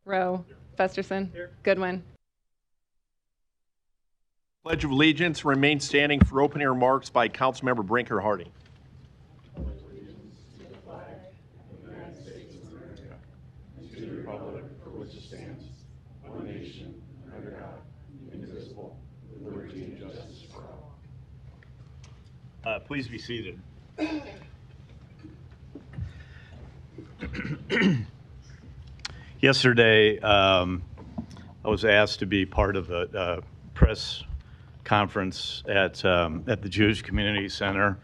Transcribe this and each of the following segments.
Rowe. Festerson. Goodwin. Pledge of Allegiance. Remain standing for opening remarks by Councilmember Brinker Harding. Please be seated. Yesterday, I was asked to be part of a press conference at the Jewish Community Center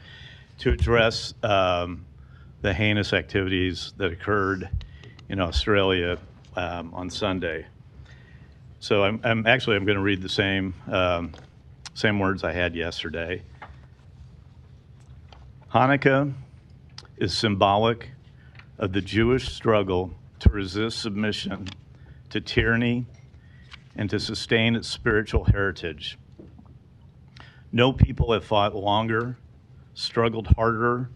to address the heinous activities that occurred in Australia on Sunday. So I'm going to read the same words I had yesterday. Hanukkah is symbolic of the Jewish struggle to resist submission to tyranny and to sustain its spiritual heritage. No people have fought longer, struggled harder,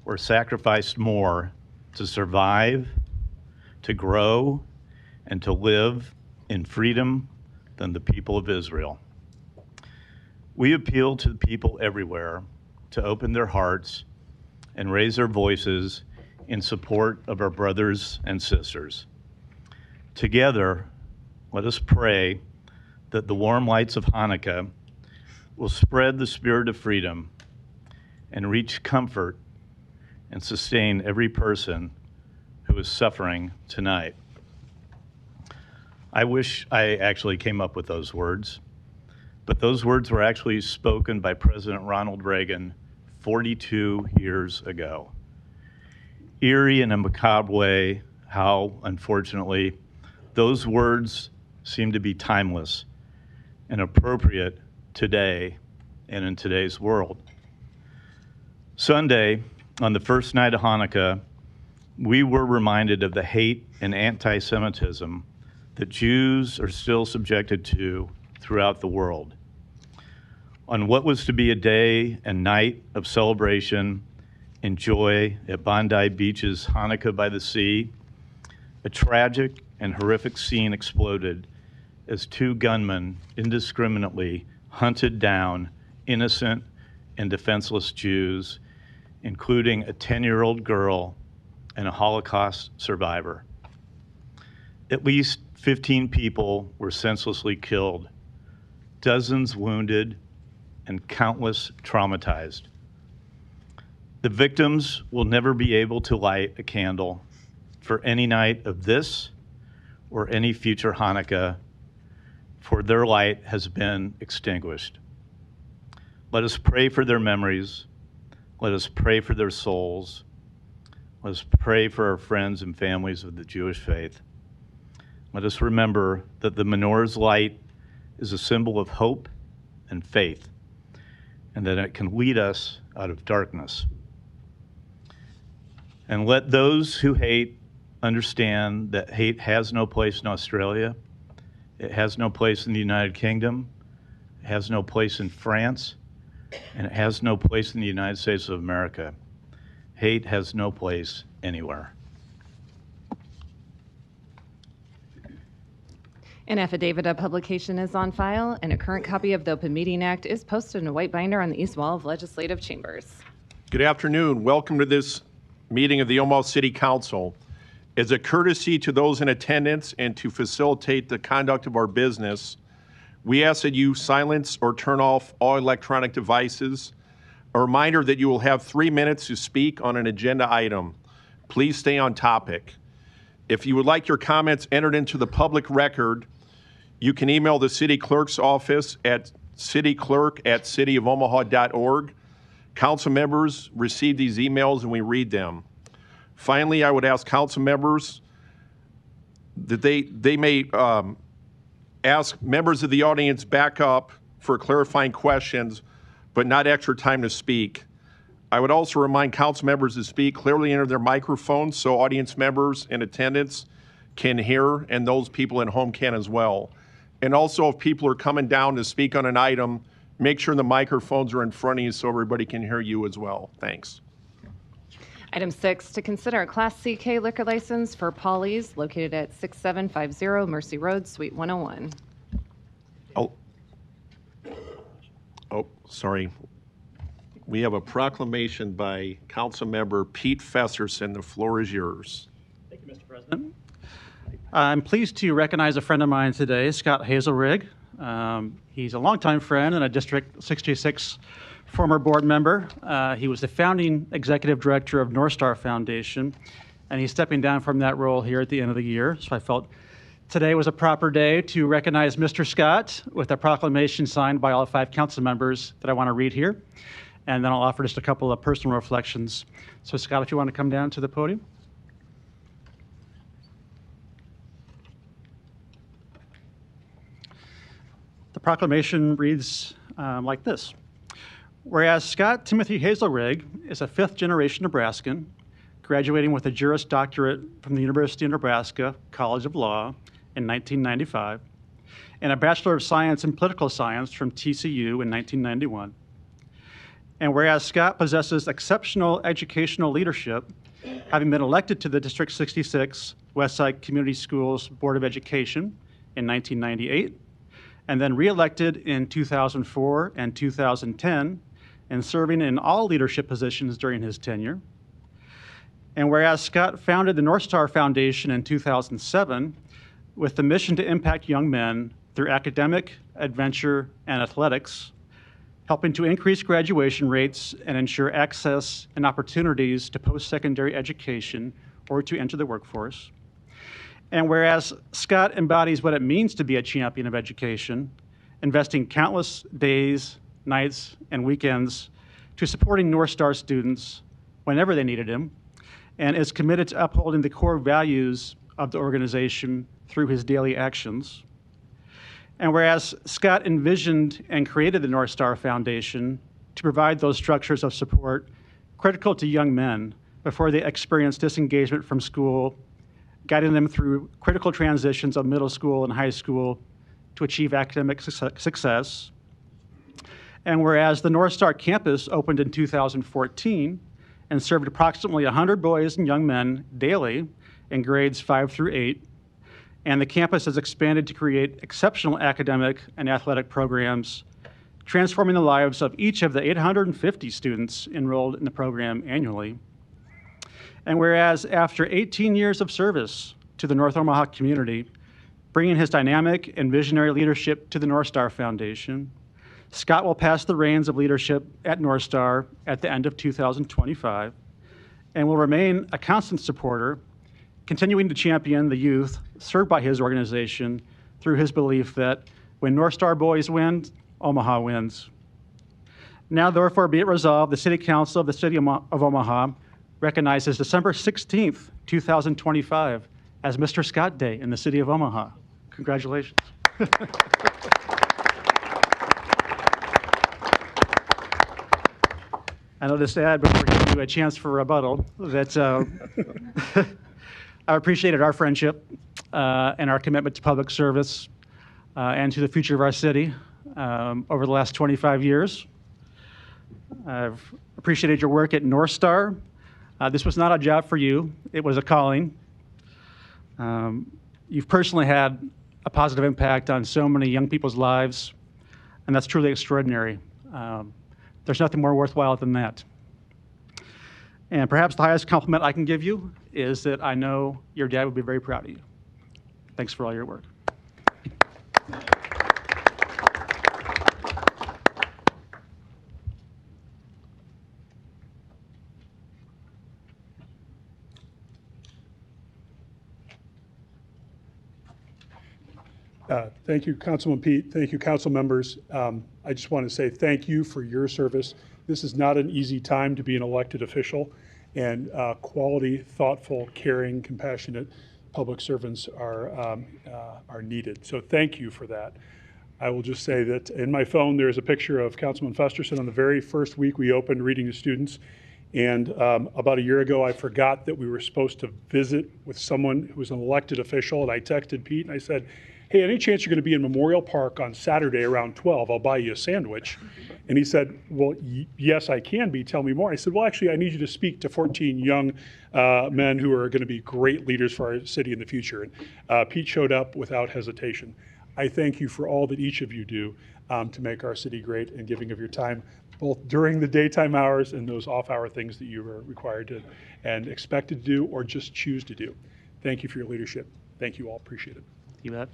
or sacrificed more to survive, to grow, and to live in freedom than the people of Israel. We appeal to the people everywhere to open their hearts and raise their voices in support of our brothers and sisters. Together, let us pray that the warm lights of Hanukkah will spread the spirit of freedom and reach comfort and sustain every person who is suffering tonight. I wish I actually came up with those words, but those words were actually spoken by President Ronald Reagan 42 years ago. Eerie in a macabre way, how, unfortunately, those words seem to be timeless and appropriate today and in today's world. Sunday, on the first night of Hanukkah, we were reminded of the hate and anti-Semitism that Jews are still subjected to throughout the world. On what was to be a day and night of celebration and joy at Bondi Beach's Hanukkah by the Sea, a tragic and horrific scene exploded as two gunmen indiscriminately hunted down innocent and defenseless Jews, including a 10-year-old girl and a Holocaust survivor. At least 15 people were senselessly killed, dozens wounded, and countless traumatized. The victims will never be able to light a candle for any night of this or any future Hanukkah, for their light has been extinguished. Let us pray for their memories. Let us pray for their souls. Let us pray for our friends and families of the Jewish faith. Let us remember that the menorah's light is a symbol of hope and faith, and that it can lead us out of darkness. And let those who hate understand that hate has no place in Australia. It has no place in the United Kingdom. It has no place in France. And it has no place in the United States of America. Hate has no place anywhere. An affidavit of publication is on file, and a current copy of the Open Meeting Act is posted in a white binder on the east wall of Legislative Chambers. Good afternoon. Welcome to this meeting of the Omaha City Council. As a courtesy to those in attendance and to facilitate the conduct of our business, we ask that you silence or turn off all electronic devices. A reminder that you will have 3 minutes to speak on an agenda item. Please stay on topic. If you would like your comments entered into the public record, you can email the city clerk's office at cityclerk@cityofomaha.org. Council members receive these emails and we read them. Finally, I would ask council members that they may ask members of the audience back up for clarifying questions, but not extra time to speak. I would also remind council members to speak clearly into their microphones so audience members in attendance can hear and those people at home can as well. And also, if people are coming down to speak on an item, make sure the microphones are in front of you so everybody can hear you as well. Thanks. Item 6, to consider a Class CK liquor license for Polly's located at 6750 Mercy Road, Suite 101. Oh, sorry. We have a proclamation by Councilmember Pete Festerson. The floor is yours. Thank you, Mr. President. I'm pleased to recognize a friend of mine today, Scott Hazelrig. He's a longtime friend and a District 66 former board member. He was the founding executive director of North Star Foundation, and he's stepping down from that role here at the end of the year. So I felt today was a proper day to recognize Mr. Scott with a proclamation signed by all 5 council members that I want to read here. And then I'll offer just a couple of personal reflections. So Scott, if you want to come down to the podium. The proclamation reads like this. Whereas Scott Timothy Hazelrig is a 5th-generation Nebraskan, graduating with a Juris Doctorate from the University of Nebraska College of Law in 1995, and a Bachelor of Science in Political Science from TCU in 1991. And whereas Scott possesses exceptional educational leadership, having been elected to the District 66 Westside Community Schools Board of Education in 1998, and then re-elected in 2004 and 2010, and serving in all leadership positions during his tenure. And whereas Scott founded the North Star Foundation in 2007 with the mission to impact young men through academic, adventure, and athletics, helping to increase graduation rates and ensure access and opportunities to post-secondary education or to enter the workforce. And whereas Scott embodies what it means to be a champion of education, investing countless days, nights, and weekends to supporting North Star students whenever they needed him, and is committed to upholding the core values of the organization through his daily actions. And whereas Scott envisioned and created the North Star Foundation to provide those structures of support critical to young men before they experience disengagement from school, guiding them through critical transitions of middle school and high school to achieve academic success. And whereas the North Star campus opened in 2014 and served approximately 100 boys and young men daily in grades 5 through 8, and the campus has expanded to create exceptional academic and athletic programs, transforming the lives of each of the 850 students enrolled in the program annually. And whereas after 18 years of service to the North Omaha community, bringing his dynamic and visionary leadership to the North Star Foundation, Scott will pass the reins of leadership at North Star at the end of 2025 and will remain a constant supporter, continuing to champion the youth served by his organization through his belief that when North Star boys win, Omaha wins. Now, therefore, be it resolved, the City Council of the City of Omaha recognizes December 16th, 2025 as Mr. Scott Day in the City of Omaha. Congratulations. I know this to add before giving you a chance for rebuttal that I appreciated our friendship and our commitment to public service and to the future of our city over the last 25 years. I've appreciated your work at North Star. This was not a job for you. It was a calling. You've personally had a positive impact on so many young people's lives, and that's truly extraordinary. There's nothing more worthwhile than that. And perhaps the highest compliment I can give you is that I know your dad would be very proud of you. Thanks for all your work. Thank you, Councilman Pete. Thank you, council members. I just want to say thank you for your service. This is not an easy time to be an elected official, and quality, thoughtful, caring, compassionate public servants are needed. So thank you for that. I will just say that in my phone, there's a picture of Councilman Festerson on the very first week we opened reading to students. And about a year ago, I forgot that we were supposed to visit with someone who was an elected official, and I texted Pete and I said, hey, any chance you're going to be in Memorial Park on Saturday around 12? I'll buy you a sandwich. And he said, well, yes, I can be. Tell me more. I said, well, actually, I need you to speak to 14 young men who are going to be great leaders for our city in the future. And Pete showed up without hesitation. I thank you for all that each of you do to make our city great and giving of your time, both during the daytime hours and those off-hour things that you are required to and expected to do or just choose to do. Thank you for your leadership. Thank you all. Appreciate it. You bet.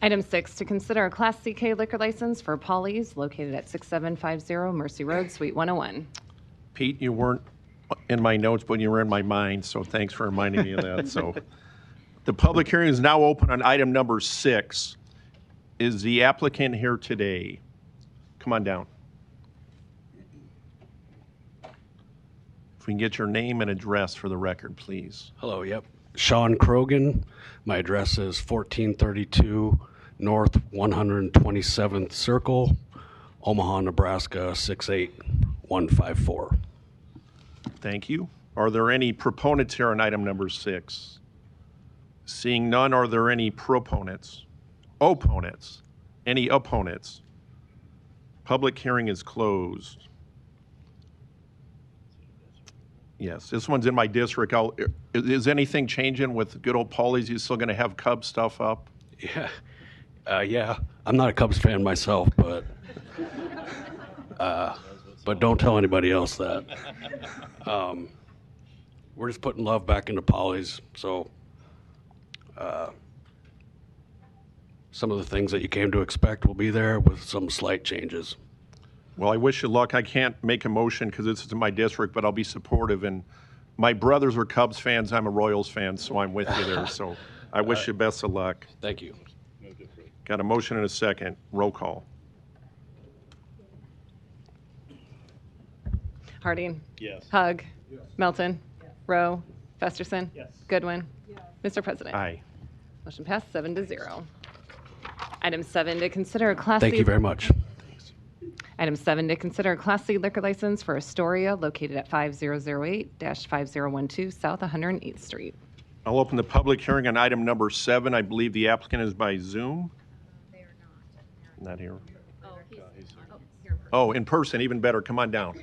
Item 6, to consider a Class CK liquor license for Polly's located at 6750 Mercy Road, Suite 101. Pete, you weren't in my notes, but you were in my mind, so thanks for reminding me of that. So the public hearing is now open on item number 6. Is the applicant here today? Come on down. If we can get your name and address for the record, please. Hello, yep. Sean Krogan. My address is 1432 North 127th Circle, Omaha, Nebraska 68154. Thank you. Are there any proponents here on item number 6? Seeing none, are there any proponents? Opponents? Any opponents? Public hearing is closed. Yes, this one's in my district. Is anything changing with good old Paulie's? You still going to have Cubs stuff up? Yeah. Yeah. I'm not a Cubs fan myself, but don't tell anybody else that. We're just putting love back into Polly's, so some of the things that you came to expect will be there with some slight changes. Well, I wish you luck. I can't make a motion because this is in my district, but I'll be supportive. And my brothers are Cubs fans. I'm a Royals fan, so I'm with you there. So I wish you best of luck. Thank you. Got a motion and a second. Roll call. Harding. Yes. Hug. Melton. Rowe. Festerson. Goodwin. Mr. President. Aye. Motion passed 7-0. Item 7, to consider a Class Thank C. you very much. Item 7, to consider a Class C liquor license for Astoria located at 5008-5012 South 108th Street. I'll open the public hearing on item number 7. I believe the applicant is by Zoom. They are not. Not here. Oh, here. Oh, in person, even better. Come on down.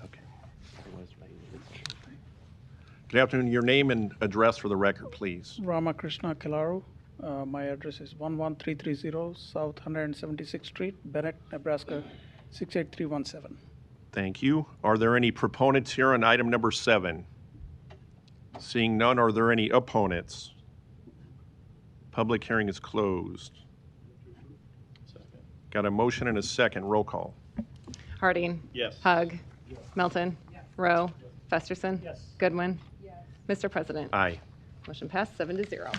Okay. Good afternoon. Your name and address for the record, please. Ramakrishna Kilaru. My address is 11330 South 176th Street, Bennett, Nebraska 68317. Thank you. Are there any proponents here on item number 7? Seeing none, are there any opponents? Public hearing is closed. Got a motion and a second. Roll call. Harding. Yes. Hug. Melton. Rowe. Festerson. Goodwin. Mr. President. Aye. Motion passed 7-0.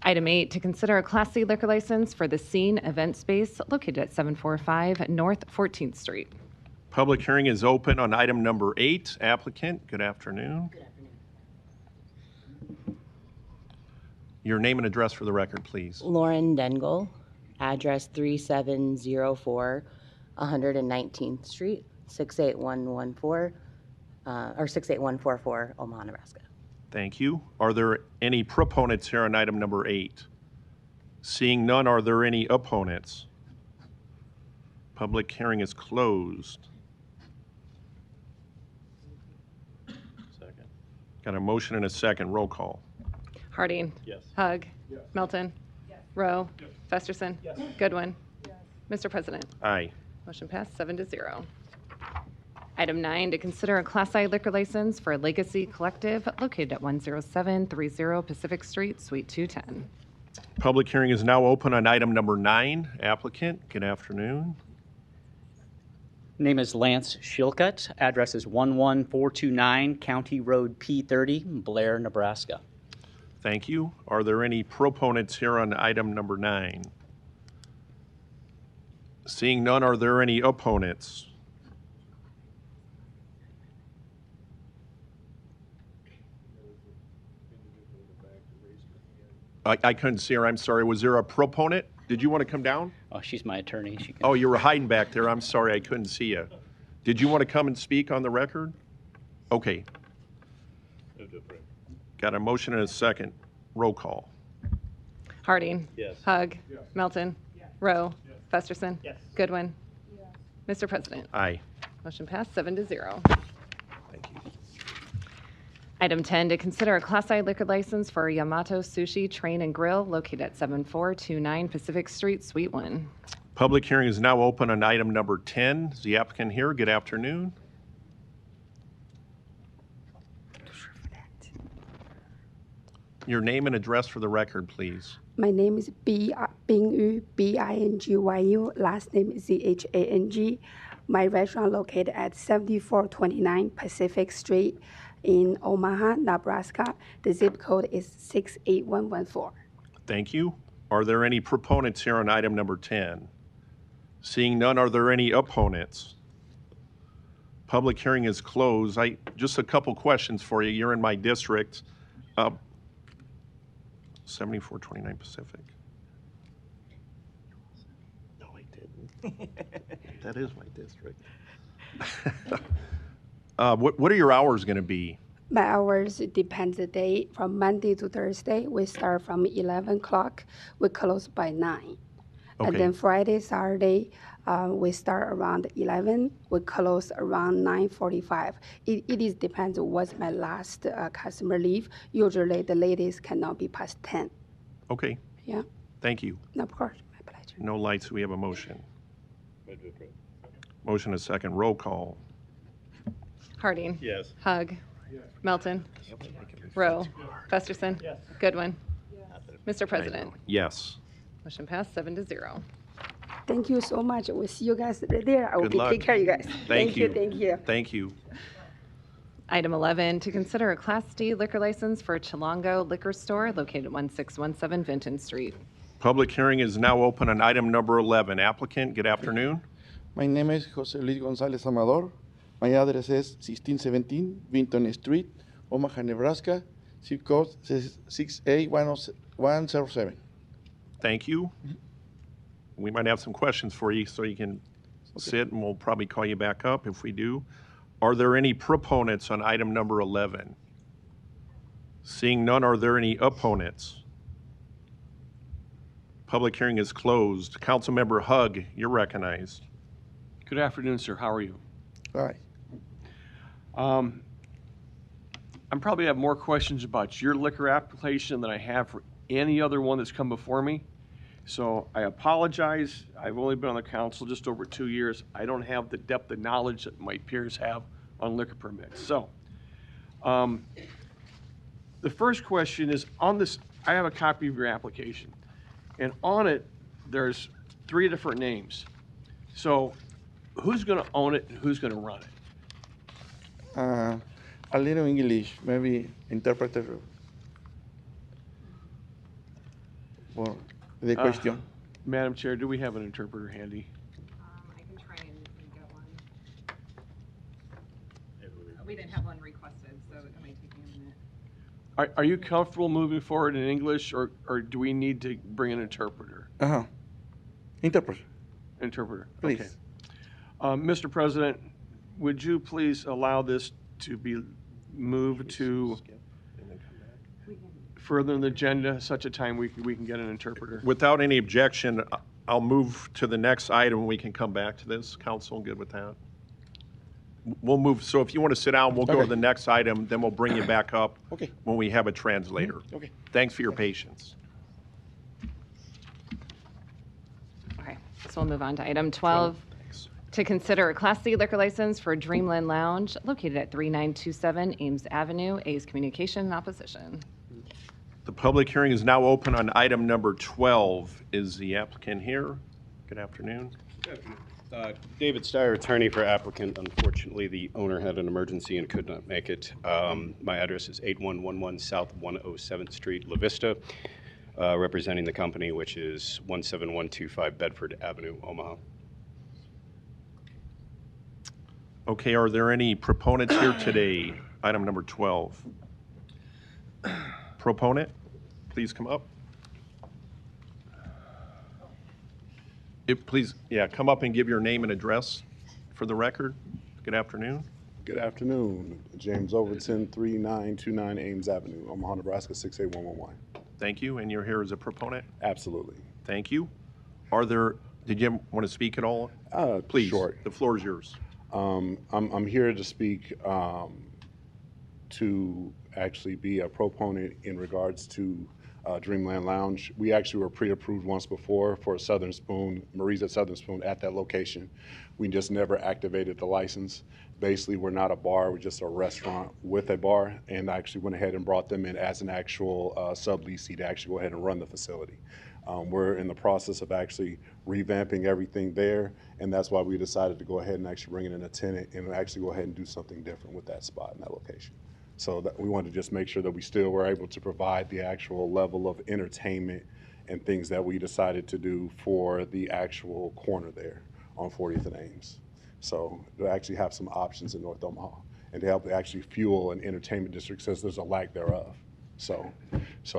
Item 8, to consider a Class C liquor license for the Scene Event Space located at 745 North 14th Street. Public hearing is open on item number 8. Applicant, good afternoon. Good afternoon. Your name and address for the record, please. Lauren Dengel, address 3704 119th Street, 68114, or 68144, Omaha, Nebraska. Thank you. Are there any proponents here on item number 8? Seeing none, are there any opponents? Public hearing is closed. Second. Got a motion and a second. Roll call. Harding. Yes. Hug. Melton. Rowe. Festerson. Goodwin. Mr. President. Aye. Motion passed 7-0. Item 9, to consider a Class I liquor license for Legacy Collective located at 10730 Pacific Street, Suite 210. Public hearing is now open on item number 9. Applicant, good afternoon. Name is Lance Shilcutt. Address is 11429 County Road P30, Blair, Nebraska. Thank you. Are there any proponents here on item number 9? Seeing none, are there any opponents? I couldn't see her. I'm sorry. Was there a proponent? Did you want to come down? Oh, she's my attorney. She can. Oh, you were hiding back there. I'm sorry, I couldn't see you. Did you want to come and speak on the record? Okay. Got a motion and a second. Roll call. Harding. Yes. Hug. Melton. Rowe. Festerson. Goodwin. Mr. President. Aye. Motion passed 7-0. Thank you. Item 10, to consider a Class I liquor license for Yamato Sushi Train and Grill located at 7429 Pacific Street, Suite 1. Public hearing is now open on item number 10. Is the applicant here? Good afternoon. Your name and address for the record, please. My name is Bingyu, Bingyu. Last name is Zhang. My restaurant located at 7429 Pacific Street in Omaha, Nebraska. The zip code is 68114. Thank you. Are there any proponents here on item number 10? Seeing none, are there any opponents? Public hearing is closed. Just a couple questions for you. You're in my district. 7429 Pacific. No, I didn't. That is my district. What are your hours going to be? My hours depends the day. From Monday to Thursday, we start from 11 o'clock. We close by 9. And Okay. then Friday, Saturday, we start around 11. We close around 9:45. It is depends what's my last customer leave. Usually the latest cannot be past 10. Okay, Yeah, thank you. of course, my pleasure. No lights, we have a motion. Motion is second. Roll call. Harding. Yes. Hug. Melton. Rowe. Festerson. Goodwin. Mr. President. Yes. Motion passed 7-0. Thank you so much. We'll see you guys right there. I will Good luck. take care of you guys. Thank you. Thank you. Thank you. Item 11, to consider a Class D liquor license for Chilongo Liquor Store located at 1617 Vinton Street. Public hearing is now open on item number 11. Applicant, good afternoon. My name is Jose Luis Gonzalez Amador. My address is 1617 Vinton Street, Omaha, Nebraska. Zip code 68107. Thank you. We might have some questions for you, so you can sit, and we'll probably call you back up if we do. Are there any proponents on item number 11? Seeing none, are there any opponents? Public hearing is closed. Councilmember Hug, you're recognized. Good afternoon, sir. How are you? Hi. I probably have more questions about your liquor application than I have for any other one that's come before me. So I apologize. I've only been on the council just over 2 years. I don't have the depth of knowledge that my peers have on liquor permits. So the first question is on this, I have a copy of your application. And on it, there's 3 different names. So who's going to own it and who's going to run it? A little English, maybe interpreter for the question. Madam Chair, do we have an interpreter handy? I can try and get one. We didn't have one requested, so it might take me a minute. Are you comfortable moving forward in English, or do we need to bring an interpreter? Interpreter. Interpreter, Please. okay. Mr. President, would you please allow this to be moved to further in the agenda, such a time we can get an interpreter? Without any objection, I'll move to the next item. We can come back to this. Council, good with that? We'll move, so if you want to sit down, we'll go to Okay. the next item, then we'll bring you back up Okay. when we have a translator. Okay. Thanks for your patience. Okay, so we'll move on to item 12. Thanks. To consider a Class C liquor license for Dreamland Lounge located at 3927 Ames Avenue. A's Communication in opposition. The public hearing is now open on item number 12. Is the applicant here? Good afternoon. David Steyer, attorney for applicant. Unfortunately, the owner had an emergency and could not make it. My address is 8111 South 107th Street, La Vista, representing the company, which is 17125 Bedford Avenue, Omaha. Okay, are there any proponents here today? Item number 12. Proponent, please come up. Please, yeah, come up and give your name and address for the record. Good afternoon. Good afternoon. James Overton, 3929 Ames Avenue, Omaha, Nebraska, 68111. Thank you. And you're here as a proponent? Absolutely. Thank you. Did you want to speak at all? Please, short. the floor is yours. I'm here to speak to actually be a proponent in regards to Dreamland Lounge. We actually were pre-approved once before for Southern Spoon, Marie's at Southern Spoon at that location. We just never activated the license. Basically, we're not a bar, we're just a restaurant with a bar, and I actually went ahead and brought them in as an actual subleasee to actually go ahead and run the facility. We're in the process of actually revamping everything there, and that's why we decided to go ahead and actually bring in a tenant and actually go ahead and do something different with that spot and that location. So that we wanted to just make sure that we still were able to provide the actual level of entertainment and things that we decided to do for the actual corner there on 40th and Ames. So to actually have some options in North Omaha and to help actually fuel an entertainment district since there's a lack thereof. So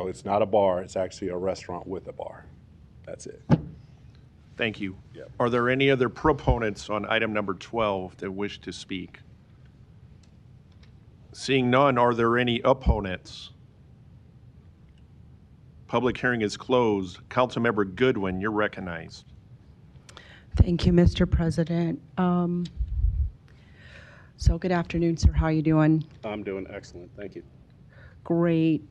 it's not a bar, it's actually a restaurant with a bar. That's it. Thank you. Yep. Are there any other proponents on item number 12 that wish to speak? Seeing none, are there any opponents? Public hearing is closed. Councilmember Goodwin, you're recognized. Thank you, Mr. President. So good afternoon, sir. How are you doing? I'm doing excellent. Thank you. Great.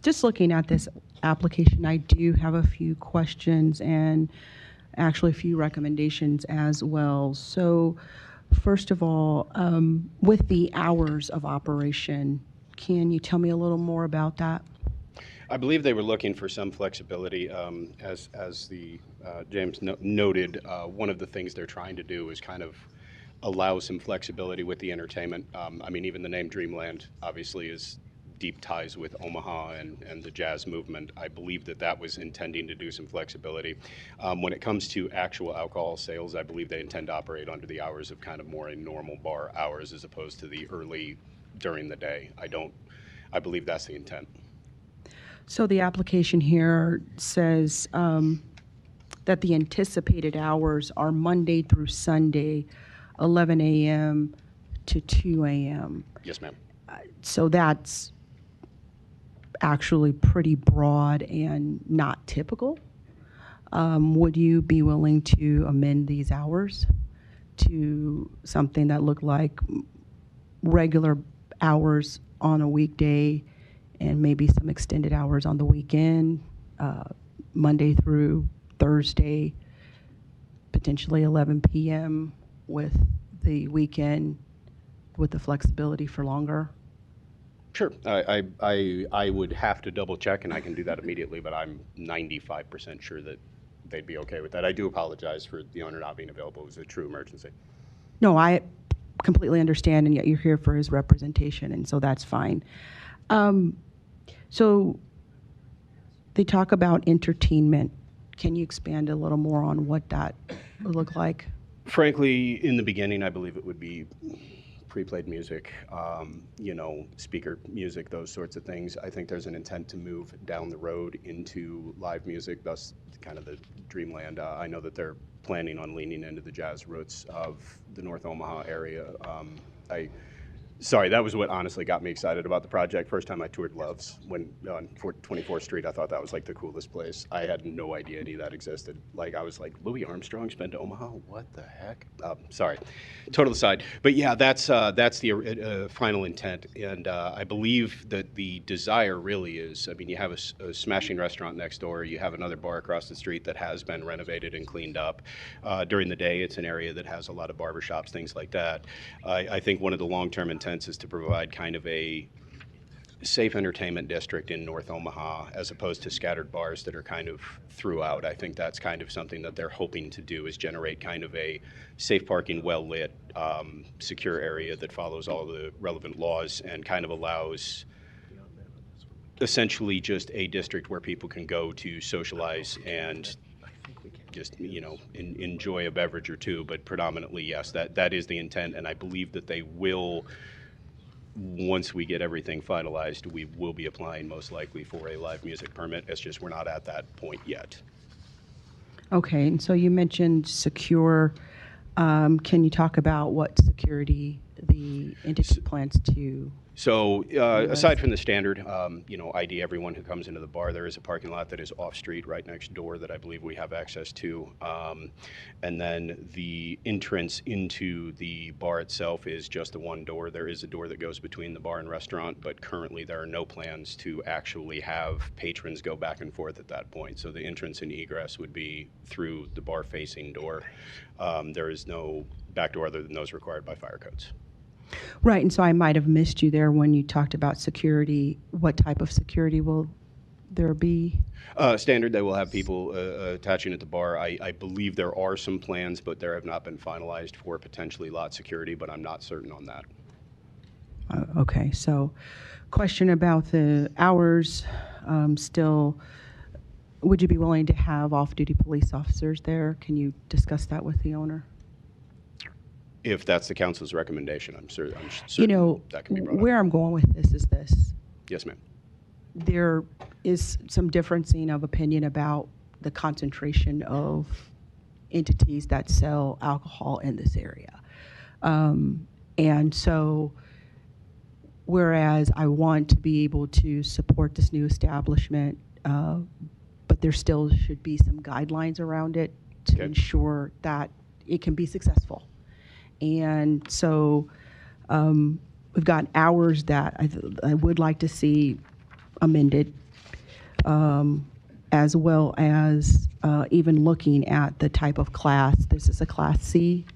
Just looking at this application, I do have a few questions and actually a few recommendations as well. So first of all, with the hours of operation, can you tell me a little more about that? I believe they were looking for some flexibility. As the James noted, one of the things they're trying to do is kind of allow some flexibility with the entertainment. I mean, even the name Dreamland obviously is deep ties with Omaha and the jazz movement. I believe that was intending to do some flexibility. When it comes to actual alcohol sales, I believe they intend to operate under the hours of kind of more a normal bar hours as opposed to the early during the day. I believe that's the intent. So the application here says that the anticipated hours are Monday through Sunday, 11 a.m. to 2 a.m. Yes, ma'am. So that's actually pretty broad and not typical. Would you be willing to amend these hours to something that looked like regular hours on a weekday and maybe some extended hours on the weekend, Monday through Thursday, potentially 11 p.m. with the weekend with the flexibility for longer? Sure. I would have to double check, and I can do that immediately, but I'm 95% sure that they'd be okay with that. I do apologize for the owner not being available. It was a true emergency. No, I completely understand, and yet you're here for his representation, and so that's fine. So they talk about entertainment. Can you expand a little more on what that would look like? Frankly, in the beginning, I believe it would be pre-played music, speaker music, those sorts of things. I think there's an intent to move down the road into live music, thus kind of the Dreamland. I know that they're planning on leaning into the jazz roots of the North Omaha area. Sorry, that was what honestly got me excited about the project. First time I toured Love's on 24th Street, I thought that was like the coolest place. I had no idea any of that existed. Like, I was like, Louis Armstrong's been to Omaha? What the heck? Sorry, total aside. But yeah, that's the final intent. And I believe that the desire really is, I mean, you have a smashing restaurant next door. You have another bar across the street that has been renovated and cleaned up. During the day, it's an area that has a lot of barbershops, things like that. I think one of the long-term intents is to provide kind of a safe entertainment district in North Omaha as opposed to scattered bars that are kind of throughout. I think that's kind of something that they're hoping to do, is generate kind of a safe parking, well-lit, secure area that follows all the relevant laws and kind of allows essentially just a district where people can go to socialize and just, enjoy a beverage or two. But predominantly, yes, that is the intent, and I believe that they will. Once we get everything finalized, we will be applying most likely for a live music permit. It's just we're not at that point yet. Okay, and so you mentioned secure. Can you talk about what security the entity plans to? So aside from the standard, ID everyone who comes into the bar, there is a parking lot that is off-street right next door that I believe we have access to. And then the entrance into the bar itself is just the one door. There is a door that goes between the bar and restaurant, but currently there are no plans to actually have patrons go back and forth at that point. So the entrance and egress would be through the bar-facing door. There is no back door other than those required by fire codes. Right, and so I might have missed you there when you talked about security. What type of security will there be? Standard, they will have people attaching at the bar. I believe there are some plans, but there have not been finalized for potentially lot security, but I'm not certain on that. Okay, so question about the hours. Still, would you be willing to have off-duty police officers there? Can you discuss that with the owner? If that's the council's recommendation, I'm certain that can be brought where up. I'm going with this is this. Yes, ma'am. There is some differencing of opinion about the concentration of entities that sell alcohol in this area. And so, whereas I want to be able to support this new establishment, but there still should be some guidelines around it to ensure that it can be successful. And so we've got hours that I would like to see amended, as well as even looking at the type of class. This is a Class C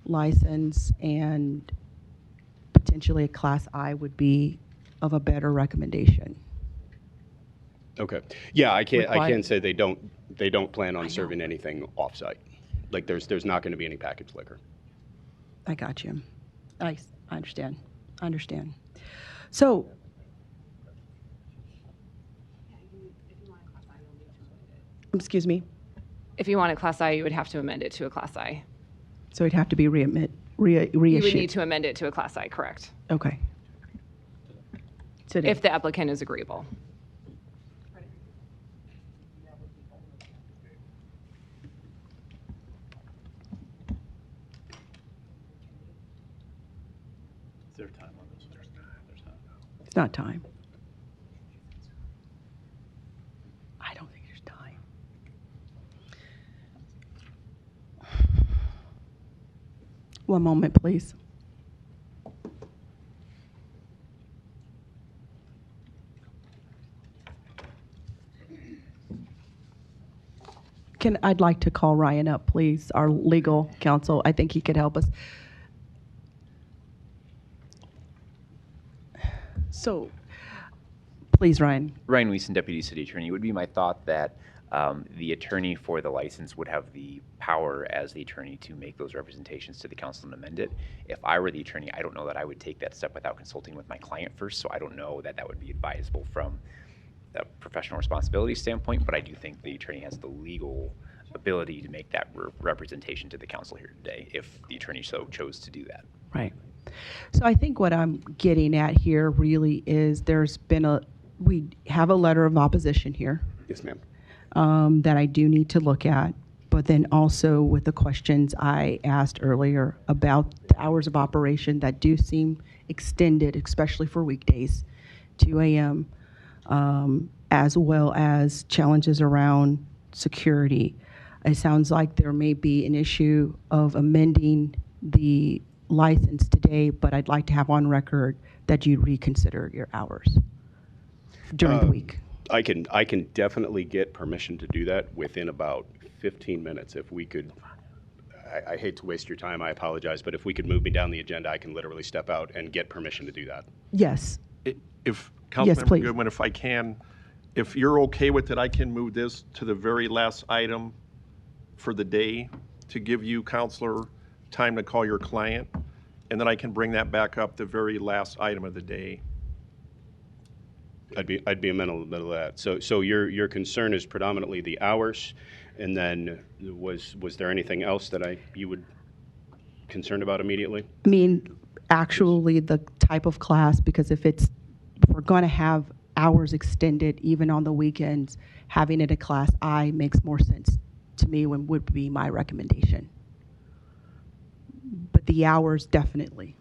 license, and potentially a Class I would be of a better recommendation. Okay. Yeah, I can't say they don't plan on serving anything off-site. Like there's not going to be any packaged liquor. I got you. I understand. I understand. So, excuse me? If you want a Class I, you would have to amend it to a Class I. So it'd have to be reissued? You would need to amend it to a Class I, correct? Okay. Today. If the applicant is agreeable. It's not time. I don't think there's time. One moment, please. I'd like to call Ryan up, please, our legal counsel. I think he could help us. So, please, Ryan. Ryan Wiesen, Deputy City Attorney. It would be my thought that the attorney for the license would have the power as the attorney to make those representations to the council and amend it. If I were the attorney, I don't know that I would take that step without consulting with my client first, so I don't know that that would be advisable from a professional responsibility standpoint, but I do think the attorney has the legal ability to make that representation to the council here today if the attorney so chose to do that. Right. So I think what I'm getting at here really is we have a letter of opposition here. Yes, ma'am. That I do need to look at, but then also with the questions I asked earlier about the hours of operation that do seem extended, especially for weekdays, 2 a.m., as well as challenges around security. It sounds like there may be an issue of amending the license today, but I'd like to have on record that you'd reconsider your hours during the week. I can definitely get permission to do that within about 15 minutes if we could. I hate to waste your time, I apologize, but if we could move me down the agenda, I can literally step out and get permission to do that. Yes. If Yes, Councilmember please. Goodwin, if I can, if you're okay with it, I can move this to the very last item for the day to give you, Counselor, time to call your client, and then I can bring that back up the very last item of the day. I'd be amenable to that. So your concern is predominantly the hours, and then was there anything else that you would concerned about immediately? I mean, actually the type of class, because if we're going to have hours extended even on the weekends, having it a Class I makes more sense to me would be my recommendation. But the hours, definitely.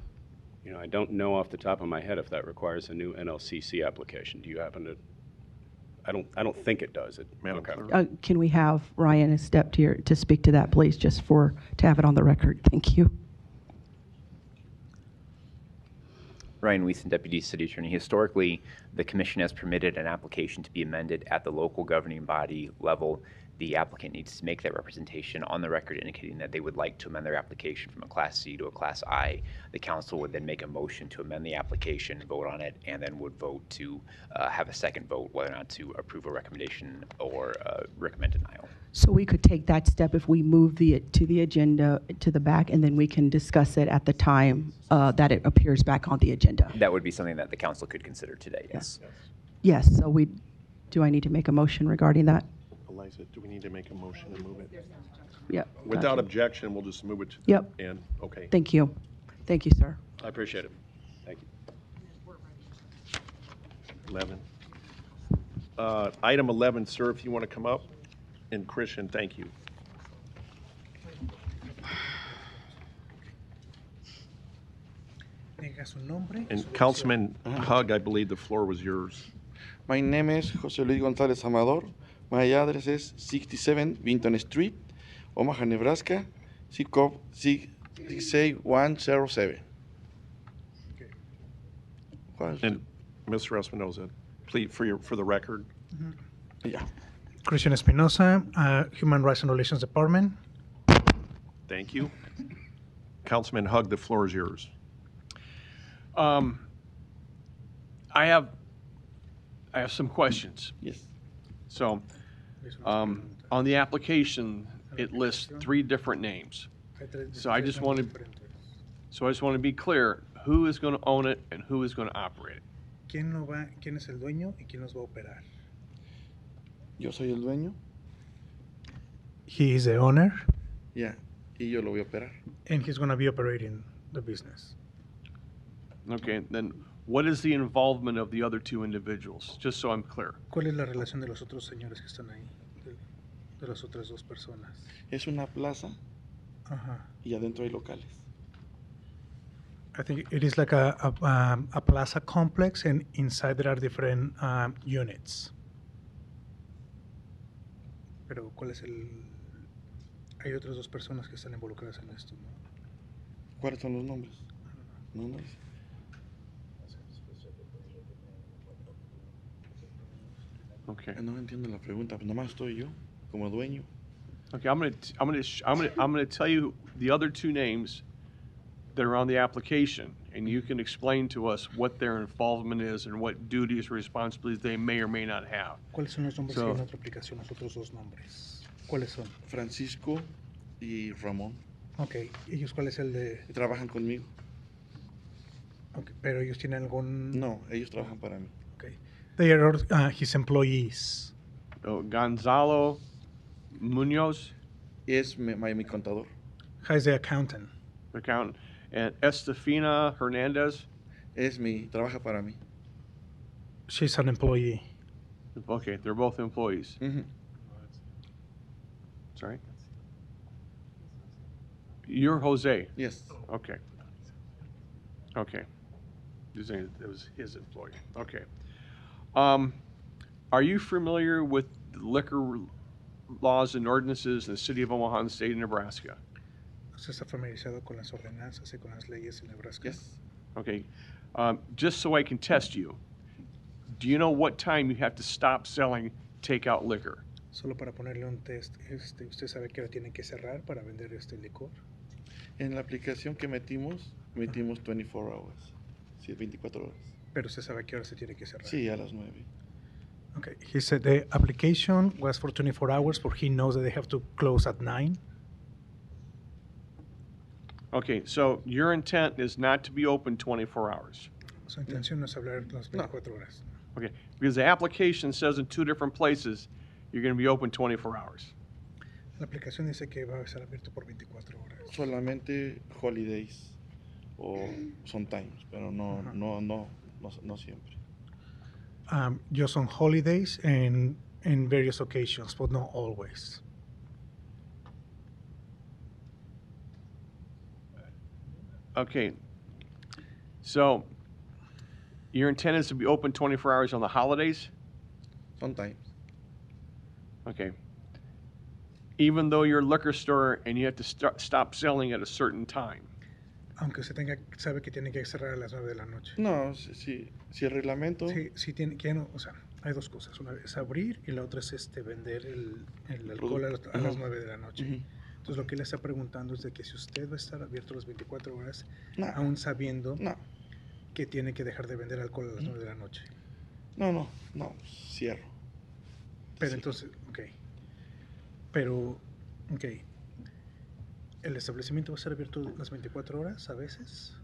You know, I don't know off the top of my head if that requires a new NLCC application. Do you happen to? I don't think it does. Okay. Can we have Ryan step to speak to that, please, just to have it on the record? Thank you. Ryan Wiesen, Deputy City Attorney. Historically, the Commission has permitted an application to be amended at the local governing body level. The applicant needs to make that representation on the record indicating that they would like to amend their application from a Class C to a Class I. The council would then make a motion to amend the application, vote on it, and then would vote to have a second vote whether or not to approve a recommendation or recommend denial. So we could take that step if we move to the agenda to the back, and then we can discuss it at the time that it appears back on the agenda. That would be something that the council could consider today, yes. Yes, so do I need to make a motion regarding that? Eliza, do we need to make a motion to move it? Yep. Without gotcha. objection, we'll just move it to Yep. the end. Okay. Thank you. Thank you, sir. I appreciate it. Thank you. 11. Item 11, sir, if you want to come up. And Christian, thank you. And Councilman Hug, I believe the floor was yours. My name is José Luis González Amador. My address is 67 Vinton Street, Omaha, Nebraska, zip code 68107. And Mr. Espinoza, please, for the record. Yeah. Christian Espinosa, Human Rights and Relations Department. Thank you. Councilman Hug, the floor is yours. I have some questions. Yes. So, on the application, it lists 3 different names. So I just want to be clear, who is going to own it and who is going to operate it? ¿Quién es el dueño y quién los va a operar? Yo soy el dueño. He is the owner. Yeah. Y yo lo voy a operar. And he's going to be operating the business. Okay, then what is the involvement of the other 2 individuals? Just so I'm clear. ¿Cuál es la relación de los otros señores que están ahí? De las otras 2 personas. Es una plaza. Ajá. Y adentro hay locales. I think it is like a plaza complex, and inside there are different units. Pero ¿cuál es el...? Hay otras 2 personas que están involucradas en esto, ¿no? ¿Cuáles son los nombres? No. Okay. No entiendo la pregunta, pues nomás estoy yo como dueño. Okay, I'm gonna tell you the other 2 names that are on the application, and you can explain to us what their involvement is and what duties or responsibilities they may or may not have. ¿Cuáles son los nombres que hay en otra aplicación, los otros 2 nombres? ¿Cuáles son? Francisco y Ramón. Okay, ¿ellos cuál es el de...? Trabajan conmigo. Okay, pero ellos tienen algún... No, ellos trabajan para mí. Okay. They are his employees. Gonzalo Munoz es mi contador. He's the accountant. Accountant. And Estefina Hernandez trabaja para mí. She's an employee. Okay, they're both employees. Mm-hmm. Sorry? You're Jose? Yes. Okay. Okay. You're saying it was his employee. Okay. Are you familiar with the liquor laws and ordinances in the city of Omaha and the state of Nebraska? ¿Usted está familiarizado con las ordenanzas y con las leyes en Nebraska? Yes. Okay. Just so I can test you, do you know what time you have to stop selling takeout liquor? Solo para ponerle un test, ¿usted sabe que ahora tienen que cerrar para vender este licor? En la aplicación que metimos 24 hours. Sí, 24 horas. Pero usted sabe que ahora se tiene que cerrar. Sí, a las 9. Okay. He said the application was for 24 hours, but he knows that they have to close at 9. Okay, so your intent is not to be open 24 hours. Su intención no es hablar las 24 horas. Okay, because the application says in 2 different places you're going to be open 24 hours. La aplicación dice que va a estar abierto por 24 horas. Solamente holidays o sometimes, pero no siempre. Just on holidays and in various occasions, but not always. Okay. So your intent is to be open 24 hours on the holidays? Sometimes. Okay. Even though you're a liquor store and you have to stop selling at a certain time? Aunque usted sabe que tiene que cerrar a las 9 de la noche. No, si el reglamento. Sí tiene que, o sea, hay dos cosas. Una es abrir y la otra es vender el alcohol a las 9 de la noche. Entonces lo que él está preguntando es de que si usted va a estar abierto las 24 horas, aún sabiendo que tiene que dejar de vender alcohol a las 9 de la noche. No, cierro. Pero entonces, ¿el establecimiento va a estar abierto las 24 horas a veces?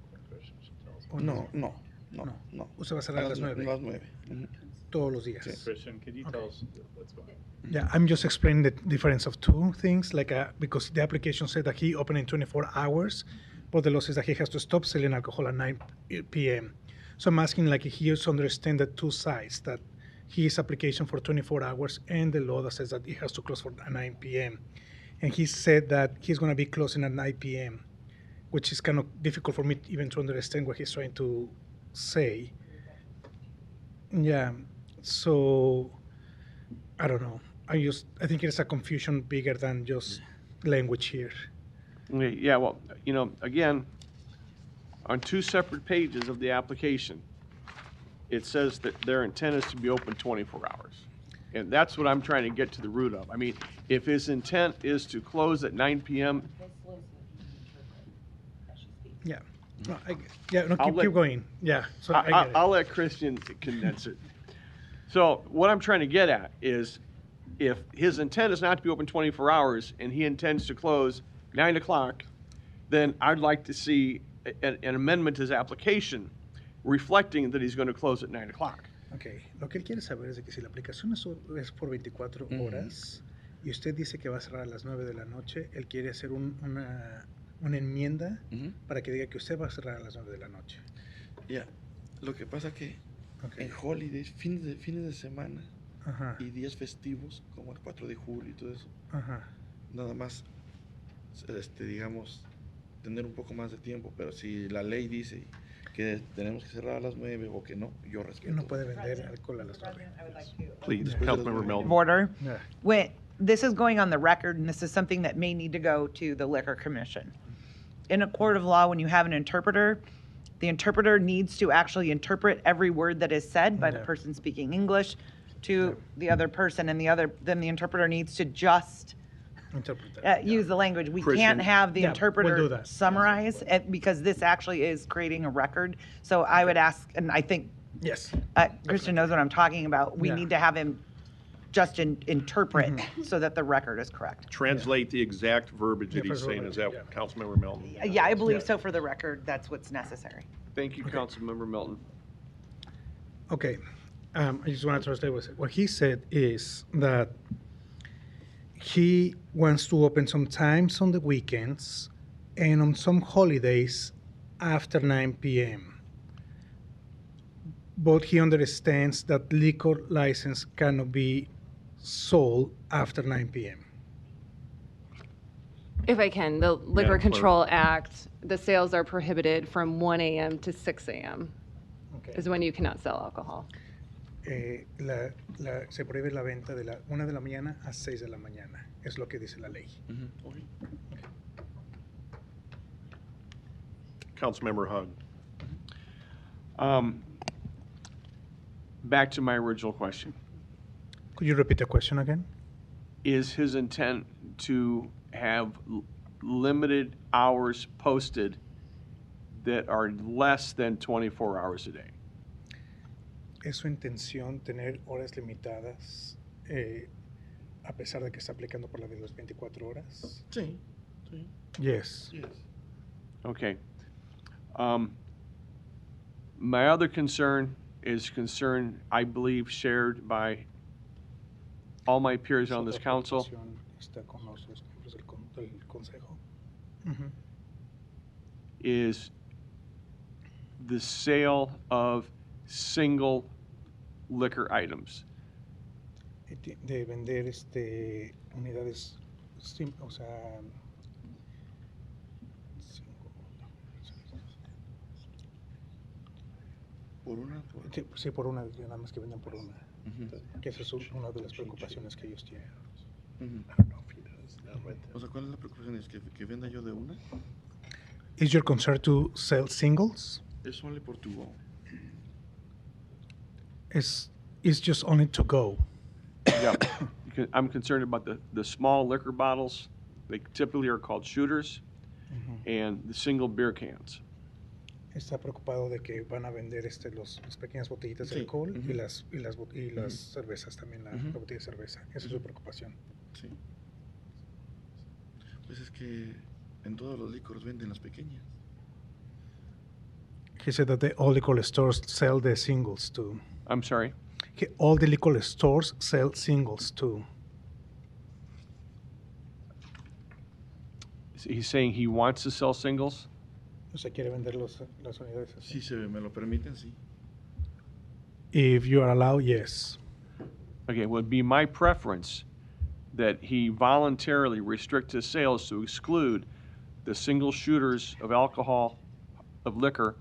¿O No. Usted va a cerrar a las 9. Las 9. Todos los días. Christian, could you tell us what's going on? Yeah, I'm just explaining the difference of two things, because the application said that he opened in 24 hours, but the law says that he has to stop selling alcohol at 9 p.m. So I'm asking, if he understands the two sides, that his application for 24 hours and the law that says that he has to close for 9 p.m. And he said that he's going to be closing at 9 p.m., which is kind of difficult for me even to understand what he's trying to say. Yeah, so I don't know. I think it's a confusion bigger than just language here. Okay, yeah, well, again, on two separate pages of the application, it says that their intent is to be open 24 hours. And that's what I'm trying to get to the root of. I mean, if his intent is to close at 9 p.m. Yeah. Keep going. Yeah. So I get it. I'll let Christian condense it. So what I'm trying to get at is, if his intent is not to be open 24 hours and he intends to close 9 o'clock, then I'd like to see an amendment to his application reflecting that he's going to close at 9 o'clock. Okay. Lo que él quiere saber es de que si la aplicación es por 24 horas y usted dice que va a cerrar a las 9 de la noche, él quiere hacer una enmienda para que diga que usted va a cerrar a las 9 de la noche. Ya. Lo que pasa que en holidays, fines de semana y días festivos, como el 4 de julio y todo eso, nada más, digamos, tener un poco más de tiempo. Pero si la ley dice que tenemos que cerrar a las 9 o que no, yo respeto. No puede vender alcohol a las 9. Please, Councilmember Melton. Order. Yeah. When this is going on the record, and this is something that may need to go to the Liquor Commission. In a court of law, when you have an interpreter, the interpreter needs to actually interpret every word that is said by the person speaking English to the other person, and then the interpreter needs to just use the language. We can't have the interpreter summarize because this actually is creating a record. So I would ask, and I think Christian knows what I'm talking about. We need to have him just interpret so that the record is correct. Translate the exact verbiage that he's saying. Is that Councilmember Melton? Yeah, I believe so. For the record, that's what's necessary. Thank you, Councilmember Melton. Okay. I just want to translate what he said is that he wants to open sometimes on the weekends and on some holidays after 9 p.m. But he understands that liquor license cannot be sold after 9 p.m. If I can, the Liquor Control Act, the sales are prohibited from 1 a.m. to 6 a.m. is when you cannot sell alcohol. Se prohíbe la venta de la 1 de la mañana a 6 de la mañana. Es lo que dice la ley. Councilmember Hug. Back to my original question. Could you repeat the question again? Is his intent to have limited hours posted that are less than 24 hours a day? ¿Es su intención tener horas limitadas a pesar de que está aplicando por la de las 24 horas? Sí. Yes. Okay. My other concern is concern, I believe, shared by all my peers on this council. Is the sale of single liquor items. De vender unidades, o sea, Por una, por... Sí, sí, por una, nada más que vendan por una. Que esa es una de las preocupaciones que ellos tienen. O sea, ¿cuál es la preocupación? ¿Es que venda yo de una? Is your concern to sell singles? Es only por tu go. It's just only to go. Yeah, because I'm concerned about the small liquor bottles. They typically are called shooters, and the single beer cans. Está preocupado de que van a vender las pequeñas botellitas de alcohol y las cervezas también, la botella de cerveza. Esa es su preocupación. Sí. Pues es que en todos los licores venden las pequeñas. He said that all liquor stores sell the singles too. I'm sorry? All the liquor stores sell singles too. He's saying he wants to sell singles? O sea, quiere vender las unidades así. Si me lo permiten, sí. If you are allowed, yes. Okay, it would be my preference that he voluntarily restrict his sales to exclude the single shooters of alcohol, of liquor,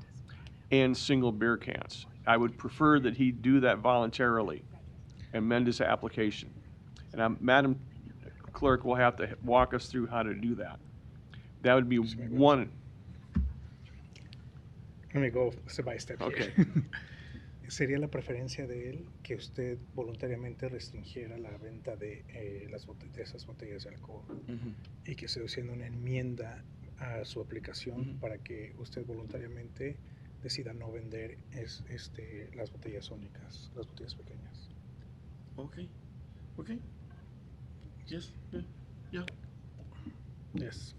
and single beer cans. I would prefer that he do that voluntarily, amend his application. And Madam Clerk will have to walk us through how to do that. That would be one. Let me go step by step Okay. here. Sería la preferencia de él que usted voluntariamente restringiera la venta de esas botellas de alcohol y que se haciendo una enmienda a su aplicación para que usted voluntariamente decida no vender las botellas únicas, las botellas pequeñas. Okay. Yes. Yeah. Yes.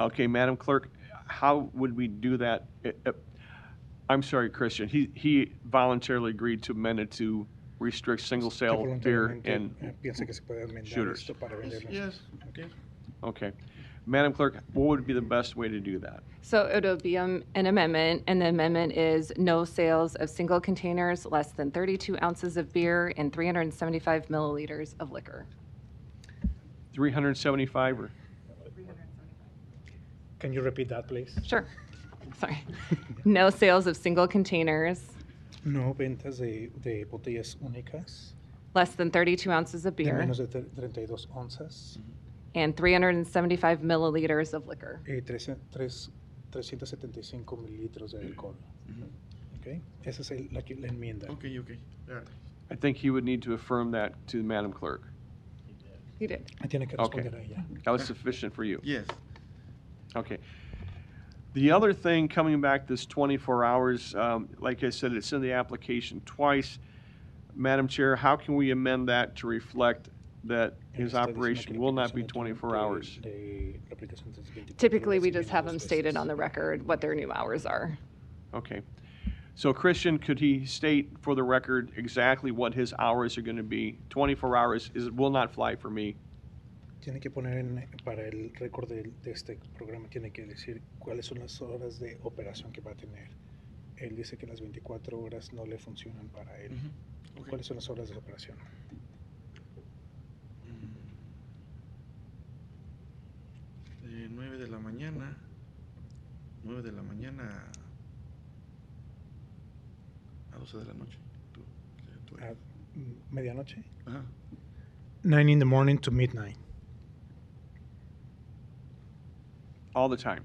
Okay, Madam Clerk, how would we do that? I'm sorry, Christian, he voluntarily agreed to amend it to restrict single sale beer and Piensa que se puede amendar shooters. esto para venderlas. Yes. Okay. Madam Clerk, what would be the best way to do that? So it'll be an amendment, and the amendment is no sales of single containers less than 32 ounces of beer and 375 milliliters of liquor. 375 or? Can you repeat that, please? Sure. Sorry. No sales of single containers No ventas de botellas únicas less than 32 ounces of de beer menos de 32 onzas and 375 milliliters of liquor. y 375 mililitros de alcohol. Okay? Esa es la enmienda. Okay. Yeah. I think he would need to affirm that to Madam Clerk. You did. Tiene que Okay. responder a ella. That was sufficient for you? Yes. Okay. The other thing, coming back this 24 hours, like I said, it's in the application twice. Madam Chair, how can we amend that to reflect that his operation will not be 24 hours? Typically, we just have them stated on the record what their new hours are. Okay. So Christian, could he state for the record exactly what his hours are going to be? 24 hours will not fly for me. Tiene que poner para el récord de este programa, tiene que decir cuáles son las horas de operación que va a tener. Él dice que las 24 horas no le funcionan para él. Okay. ¿Cuáles son las horas de operación? De 9 de la mañana. 9 de la mañana a 12 de la noche. ¿A medianoche? Ajá. 9 in the morning to midnight. All the time.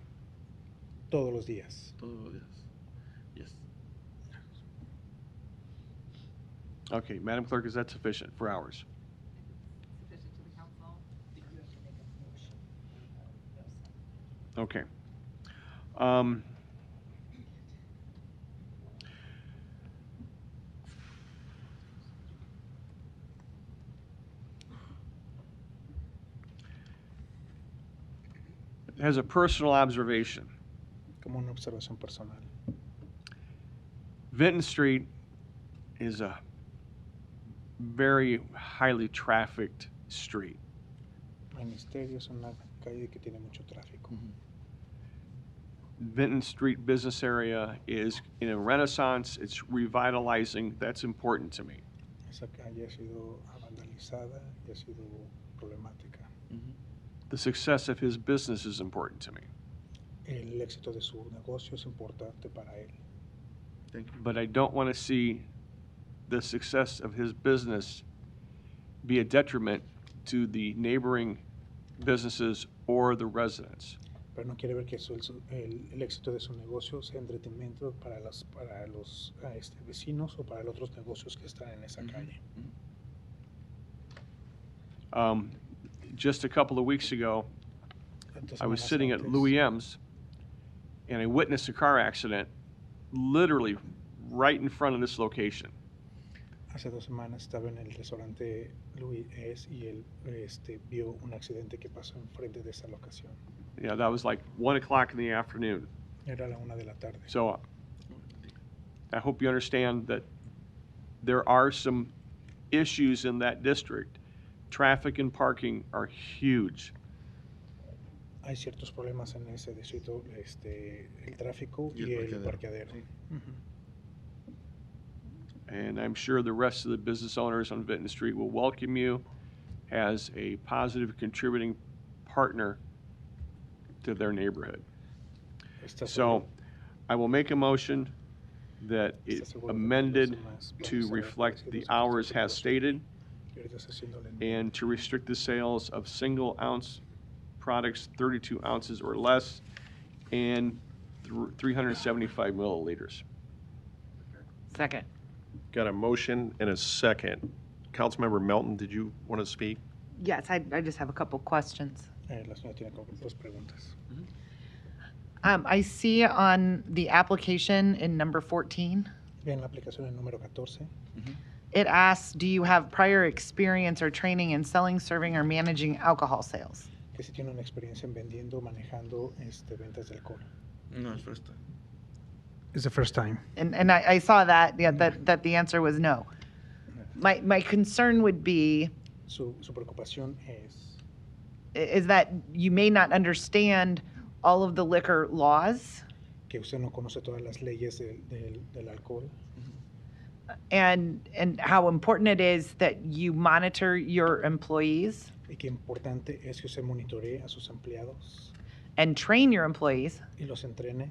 Todos los días. Todos los días. Yes. Okay, Madam Clerk, is that sufficient for hours? Okay. As a personal observation, Como una observación personal. Vinton Street is a very highly trafficked street. Ministerio es una calle que tiene mucho tráfico. Vinton Street business area is in a renaissance. It's revitalizing. That's important to me. Esa calle ha sido vandalizada y ha sido problemática. The success of his business is important to me. el éxito de su negocio es importante para él. But I don't want to see the success of his business be a detriment to the neighboring businesses or the residents. Pero no quiere ver que el éxito de su negocio sea en detrimento para los vecinos o para los otros negocios que están en esa calle. Just a couple of weeks ago, I was sitting at Louis M's and I witnessed a car accident literally right in front of this location. Hace 2 semanas estaba en el restaurante Louis S y él vio un accidente que pasó enfrente de esa locación. Yeah, that was like 1 o'clock in the afternoon. Era la 1 de la tarde. So I hope you understand that there are some issues in that district. Traffic and parking are huge. Hay ciertos problemas en ese distrito, el tráfico y el parqueadero. And I'm sure the rest of the business owners on Vinton Street will welcome you as a positive contributing partner to their neighborhood. So I will make a motion that it amended to reflect the hours as stated and to restrict the sales of single ounce products 32 ounces or less and 375 milliliters. Second. Got a motion and a second. Councilmember Melton, did you want to speak? Yes, I just have a couple questions. La señora tiene 2 preguntas. I see on the application in number 14, Vean la aplicación en número 14. it asks, do you have prior experience or training in selling, serving, or managing alcohol sales? Que si tiene una experiencia en vendiendo, manejando ventas de alcohol. No, es first time. It's the first time. And I saw that, yeah, that the answer was no. My concern would be Su preocupación is that you may not understand all of the liquor laws que usted no conoce todas las leyes del alcohol and how important it is that you monitor your employees y qué importante es que usted monitoree a sus empleados and train your employees y los entrene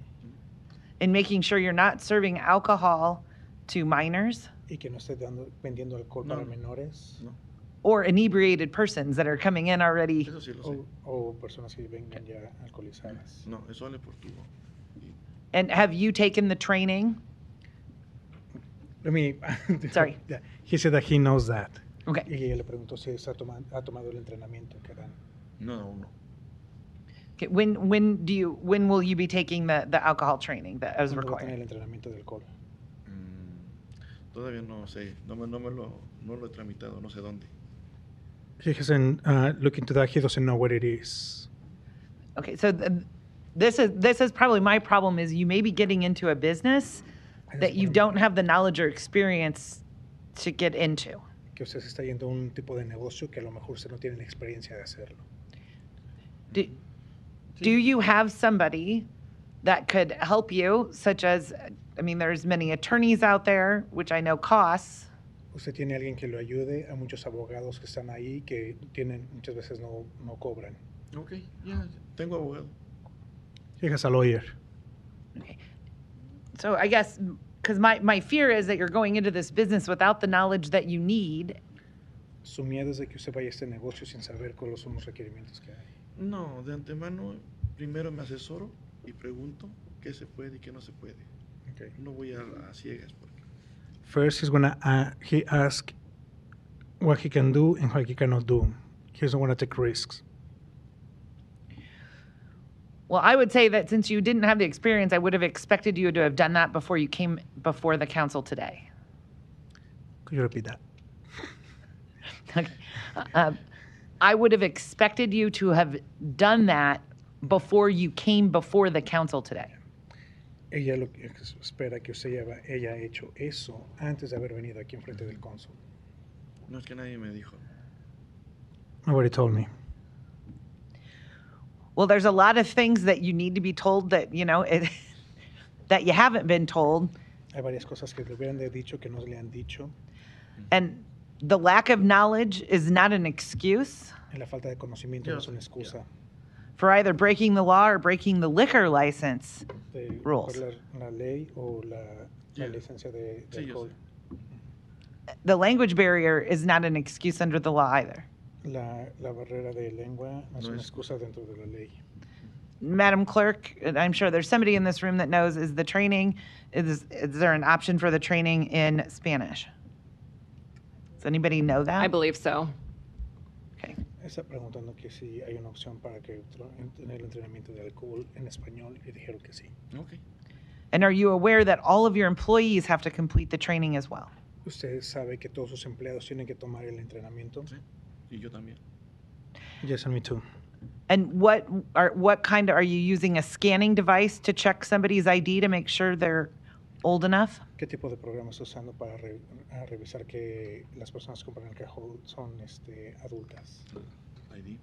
in making sure you're not serving alcohol to minors y que no esté vendiendo alcohol para menores or inebriated persons that are coming in already. Eso sí lo sé. o personas que vengan ya alcoholizadas. No, eso vale por tubo. And have you taken the training? Let me. Sorry. Yeah, he said that he knows that. Okay. Y ella le preguntó si ha tomado el entrenamiento que dan. No. Okay, when will you be taking the alcohol training that is ¿Cuándo va a required? tener el entrenamiento de alcohol? Todavía no sé. No lo he tramitado, no sé dónde. He hasn't looked into that. He doesn't know what it is. Okay, so this is probably my problem is you may be getting into a business that you don't have the knowledge or experience to get into. Que usted se está yendo a un tipo de negocio que a lo mejor usted no tiene la experiencia de hacerlo. Do you have somebody that could help you, such as, I mean, there's many attorneys out there, which I know costs. Usted tiene alguien que lo ayude, a muchos abogados que están ahí que muchas veces no cobran. Ok, ya, tengo abogado. He has a lawyer. Okay. So I guess, because my fear is that you're going into this business without the knowledge that you need. Su miedo es de que usted vaya a este negocio sin saber cuáles son los requerimientos que hay. No, de antemano, primero me asesoro y pregunto qué se puede y qué no se puede. Okay. No voy a ciegas. First, he asks what he can do and what he cannot do. He doesn't want to take risks. Well, I would say that since you didn't have the experience, I would have expected you to have done that before you came before the council today. Could you repeat that? Okay. I would have expected you to have done that before you came before the council today. Ella lo que espera que usted haya hecho eso antes de haber venido aquí enfrente del cónsul. No es que nadie me dijo. Nobody told me. Well, there's a lot of things that you need to be told that, that you haven't been told. Hay varias cosas que le hubieran dicho que no le han dicho. And the lack of knowledge is not an excuse Y la falta de conocimiento no es una excusa. for either breaking the law or breaking the liquor license de rules. la ley o la licencia de Sí, yo alcohol. sé. The language barrier is not an excuse under the law either. La barrera de lengua no es una excusa dentro de la ley. Madam Clerk, and I'm sure there's somebody in this room that knows, is there an option for the training in Spanish? Does anybody know that? I believe so. Okay. Está preguntando que si hay una opción para que tener el entrenamiento de alcohol en español y dijeron que sí. Okay. And are you aware that all of your employees have to complete the training as well? ¿Usted sabe que todos sus empleados tienen que tomar el entrenamiento? Sí. Y yo también. Yes, and me too. And what kind are you using a scanning device to check somebody's ID to make sure they're old enough? ¿Qué tipo de programa está usando para revisar que las personas que compran el cajón son adultas? ID.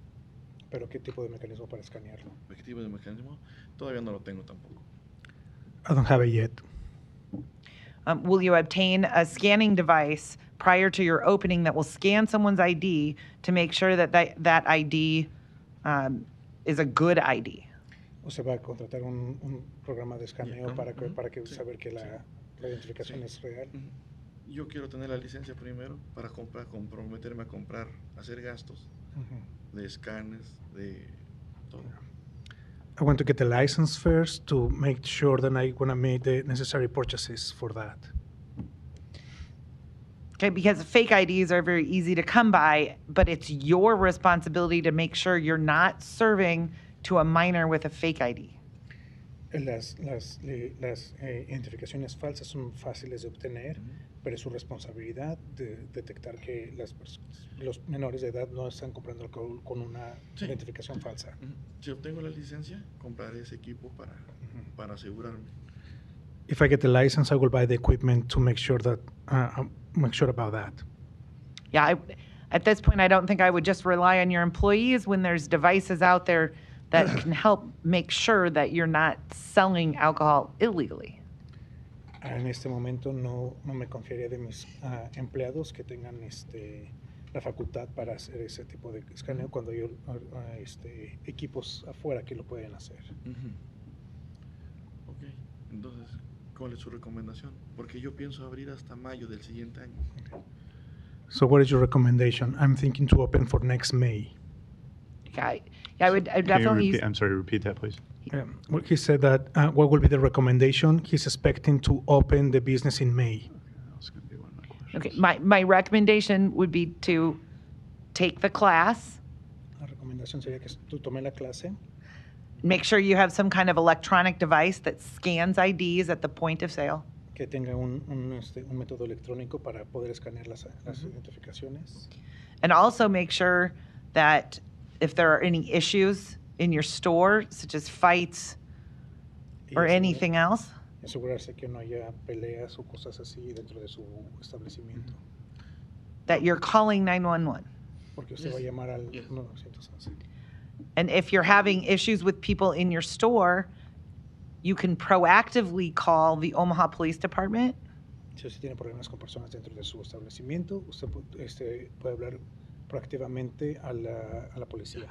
¿Pero qué tipo de mecanismo para escanearlo? ¿Qué tipo de mecanismo? Todavía no lo tengo tampoco. I don't have it yet. Will you obtain a scanning device prior to your opening that will scan someone's ID to make sure that that ID is a good ID? ¿Usted va a contratar un programa de escaneo para que saber que la identificación es real? Yo quiero tener la licencia primero para comprometerme a comprar, hacer gastos de escanes, de todo. I want to get the license first to make sure that I want to make the necessary purchases for that. Okay, because fake IDs are very easy to come by, but it's your responsibility to make sure you're not serving to a minor with a fake ID. Las identificaciones falsas son fáciles de obtener, pero es su responsabilidad de detectar que los menores de edad no están comprando alcohol con una identificación falsa. Si obtengo la licencia, compraré ese equipo para asegurarme. If I get the license, I will buy the equipment to make sure that make sure about that. Yeah, at this point, I don't think I would just rely on your employees when there's devices out there that can help make sure that you're not selling alcohol illegally. En este momento no me confiaría de mis empleados que tengan la facultad para hacer ese tipo de escaneo cuando hay equipos afuera que lo pueden hacer. Ok, entonces, ¿cuál es su recomendación? Porque yo pienso abrir hasta mayo del siguiente año. So what is your recommendation? I'm thinking to open for next May. Okay. Yeah, I would Can you definitely repeat, I'm sorry, repeat that, please. Well, he said that what will be the recommendation? He's expecting to open the business in May. Okay, my recommendation would be to take the class, La recomendación sería que tú tomes la clase, make sure you have some kind of electronic device that scans IDs at the point of sale. que tenga un método electrónico para poder escanear las identificaciones. And also make sure that if there are any issues in your store, such as fights or anything else, Asegurarse que no haya peleas o cosas así dentro de su establecimiento. that you're calling 911. Porque usted va a llamar al 911. And if you're having issues with people in your store, you can proactively call the Omaha Police Department. Si usted tiene problemas con personas dentro de su establecimiento, usted puede hablar proactivamente a la policía.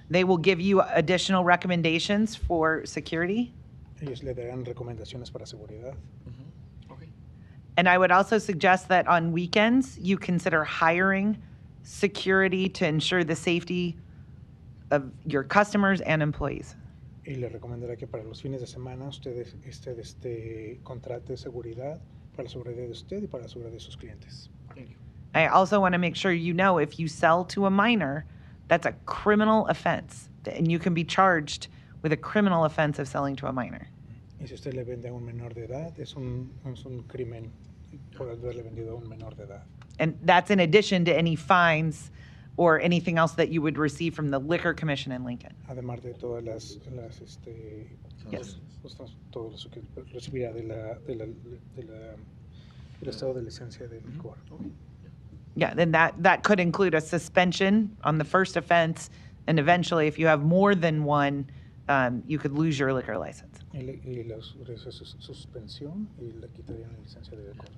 They will give you additional recommendations for security. Ellos le darán recomendaciones para seguridad. And I would also suggest that on weekends, you consider hiring security to ensure the safety of your customers and employees. Y le recomendará que para los fines de semana usted contrate seguridad para la seguridad de usted y para la seguridad de sus clientes. I also want to make sure you know if you sell to a minor, that's a criminal offense, and you can be charged with a criminal offense of selling to a minor. Y si usted le vende a un menor de edad, es un crimen por haberle vendido a un menor de edad. And that's in addition to any fines or anything else that you would receive from the Liquor Commission in Lincoln. Además de todas Yes. todo lo que recibirá del estado de licencia de licor. Yeah, then that could include a suspension on the first offense, and eventually, if you have more than one, you could lose your liquor license. Y la suspensión y le quitarían la licencia de licor.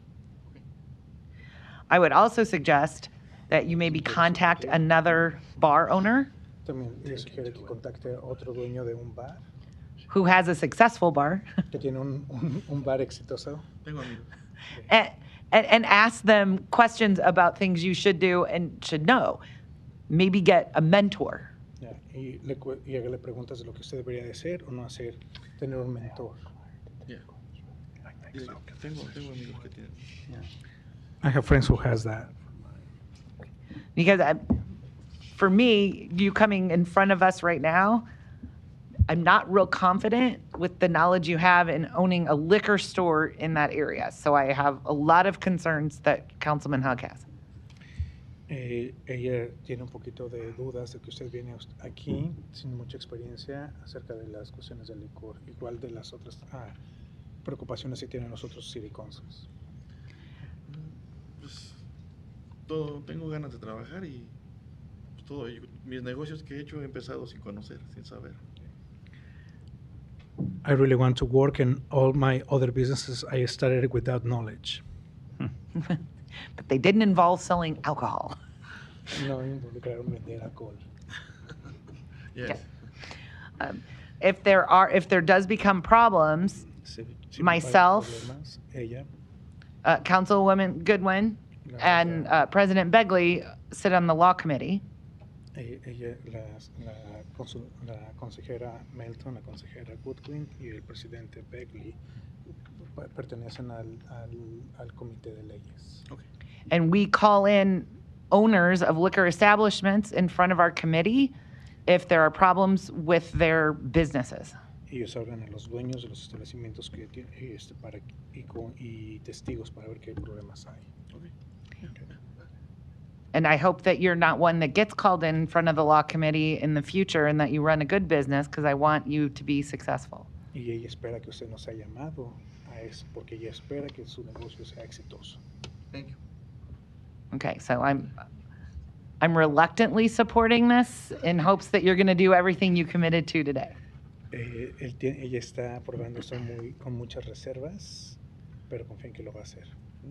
I would also suggest that you maybe contact another bar owner También le sugiere que contacte a otro dueño de un bar who has a successful bar que tiene un bar exitoso Tengo amigos. and ask them questions about things you should do and should know. Maybe get a mentor. ya, y hágale preguntas de lo que usted debería de hacer o no hacer, tener un mentor. Yeah. Tengo amigos que tienen. I have friends who has that. Because for me, you coming in front of us right now, I'm not real confident with the knowledge you have in owning a liquor store in that area. So I have a lot of concerns that Councilman Hug has. Ella tiene un poquito de dudas de que usted viene aquí sin mucha experiencia acerca de las cuestiones del licor, igual de las otras preocupaciones que tienen los otros city councils. Pues tengo ganas de trabajar y pues, mis negocios que he hecho he empezado sin conocer, sin saber. I really want to work, and all my other businesses I started without knowledge. But they didn't involve selling alcohol. No involucraron vender alcohol. Yes. If there does become problems, myself, Problemas, ella, Councilwoman Goodwin, and President Begley sit on the law committee. ella la consejera Melton, la consejera Goodwin y el presidente Begley pertenecen al comité de leyes. Okay. And we call in owners of liquor establishments in front of our committee if there are problems with their businesses. Ellos hablan a los dueños de los establecimientos que y testigos para ver qué problemas hay. Okay. And I hope that you're not one that gets called in front of the law committee in the future and that you run a good business, because I want you to be successful. Y ella espera que usted nos haya llamado a eso porque ella espera que su negocio sea exitoso. Thank you. Okay, so I'm reluctantly supporting this in hopes that you're going to do everything you committed to today. Ella está aprobando esto con muchas reservas, pero confía en que lo va a hacer. No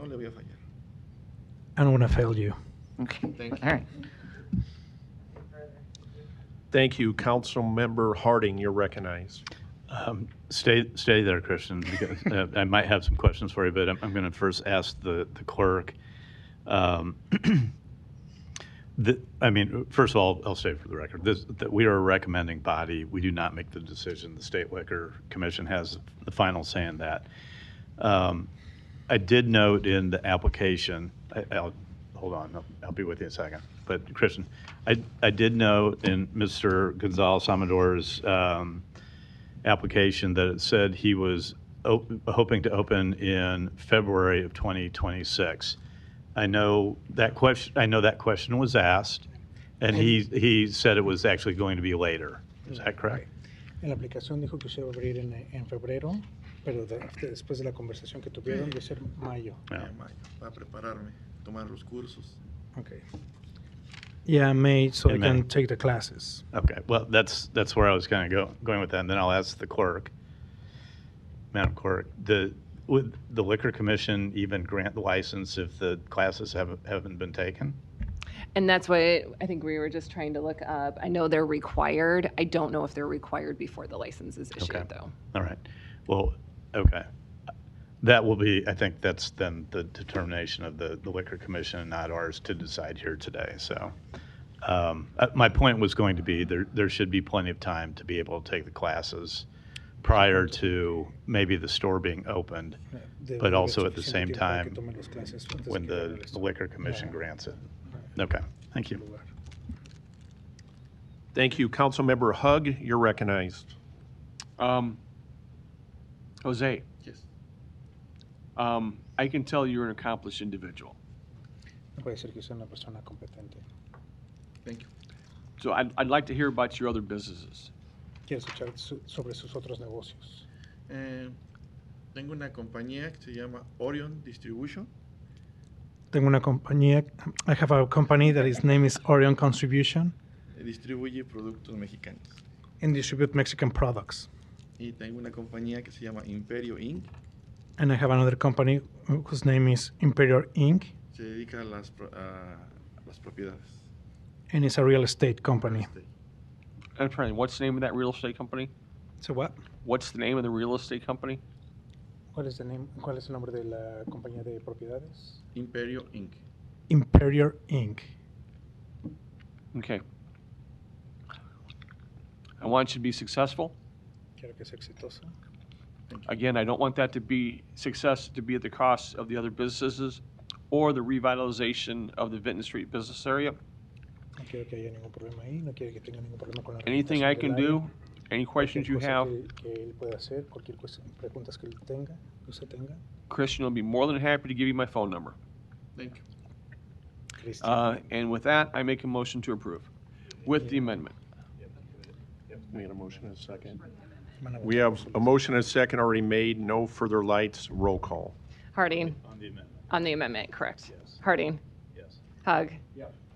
le voy a fallar. I don't want to fail you. Okay. Thank you. All right. Thank you. Councilmember Harding, you're recognized. Stay there, Christian, because I might have some questions for you, but I'm going to first ask the clerk. First of all, I'll say for the record, that we are a recommending body. We do not make the decision. The State Liquor Commission has the final say in that. I did note in the application, hold on, I'll be with you in a second. But Christian, I did note in Mr. Gonzalez Amador's application that it said he was hoping to open in February of 2026. I know that question was asked, and he said it was actually going to be later. Is that correct? En la aplicación dijo que usted va a abrir en febrero, pero después de la conversación que tuvieron, de ser mayo. Yeah, mayo. Para prepararme, tomar los cursos. Okay. Yeah, May, so I In can May. take the classes. Okay, well, that's where I was kind of going with that, and then I'll ask the clerk. Madam Clerk, would the Liquor Commission even grant the license if the classes haven't been taken? And that's what I think we were just trying to look up. I know they're required. I don't know if they're required before the license is issued, Okay. though. All right. Well, okay. That will be, I think that's then the determination of the Liquor Commission and not ours to decide here today. So my point was going to be there should be plenty of time to be able to take the classes prior to maybe the store being opened, but also at the same time when the Liquor Commission grants it. Okay, thank you. Thank you. Councilmember Hug, you're recognized. Jose, Yes. I can tell you're an accomplished individual. No puede ser que sea una persona competente. Thank you. So I'd like to hear about your other businesses. Quiero escuchar sobre sus otros negocios. Tengo una compañía que se llama Orion Distribution. Tengo una compañía, I have a company that its name is Orion Contribution, Distribuye productos mexicanos. and distribute Mexican products. Y tengo una compañía que se llama Imperio Inc. And I have another company whose name is Imperial Inc. Se dedica a las propiedades. and it's a real estate company. I'm sorry, what's the name of that real estate company? So what? What's the name of the real estate company? ¿Cuál es el nombre de la compañía de propiedades? Imperio Inc. Imperior Inc. Okay. I want you to be successful. Quiero que sea exitoso. Again, I don't want that to be success to be at the cost of the other businesses or the revitalization of the Vinton Street business area. No quiero que haya ningún problema ahí, no quiero que tenga ningún problema con la Anything I rehabilitación can del área. do, any questions you Cualquier have, cosa que él pueda hacer, cualquier preguntas que él tenga, que usted tenga. Christian will be more than happy to give you my phone number. Thank you. And with that, I make a motion to approve with the amendment. We had a motion and a second. We have a motion and a second already made. No further lights. Roll call. Harding. On the amendment, correct. Harding. Hug.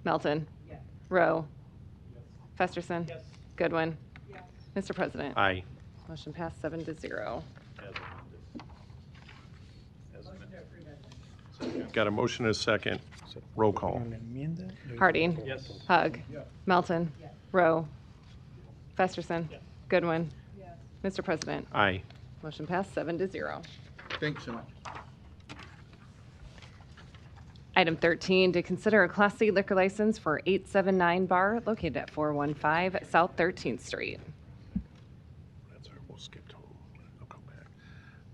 Melton. Rowe. Festerson. Goodwin. Mr. President. Aye. Motion passed 7-0. Got a motion and a second. Roll call. Harding. Hug. Melton. Rowe. Festerson. Goodwin. Mr. President. Aye. Motion passed 7-0. Thank you so much. Item 13, to consider a Class C liquor license for 879 Bar located at 415 South 13th Street. That's all right. We'll skip to I'll come back.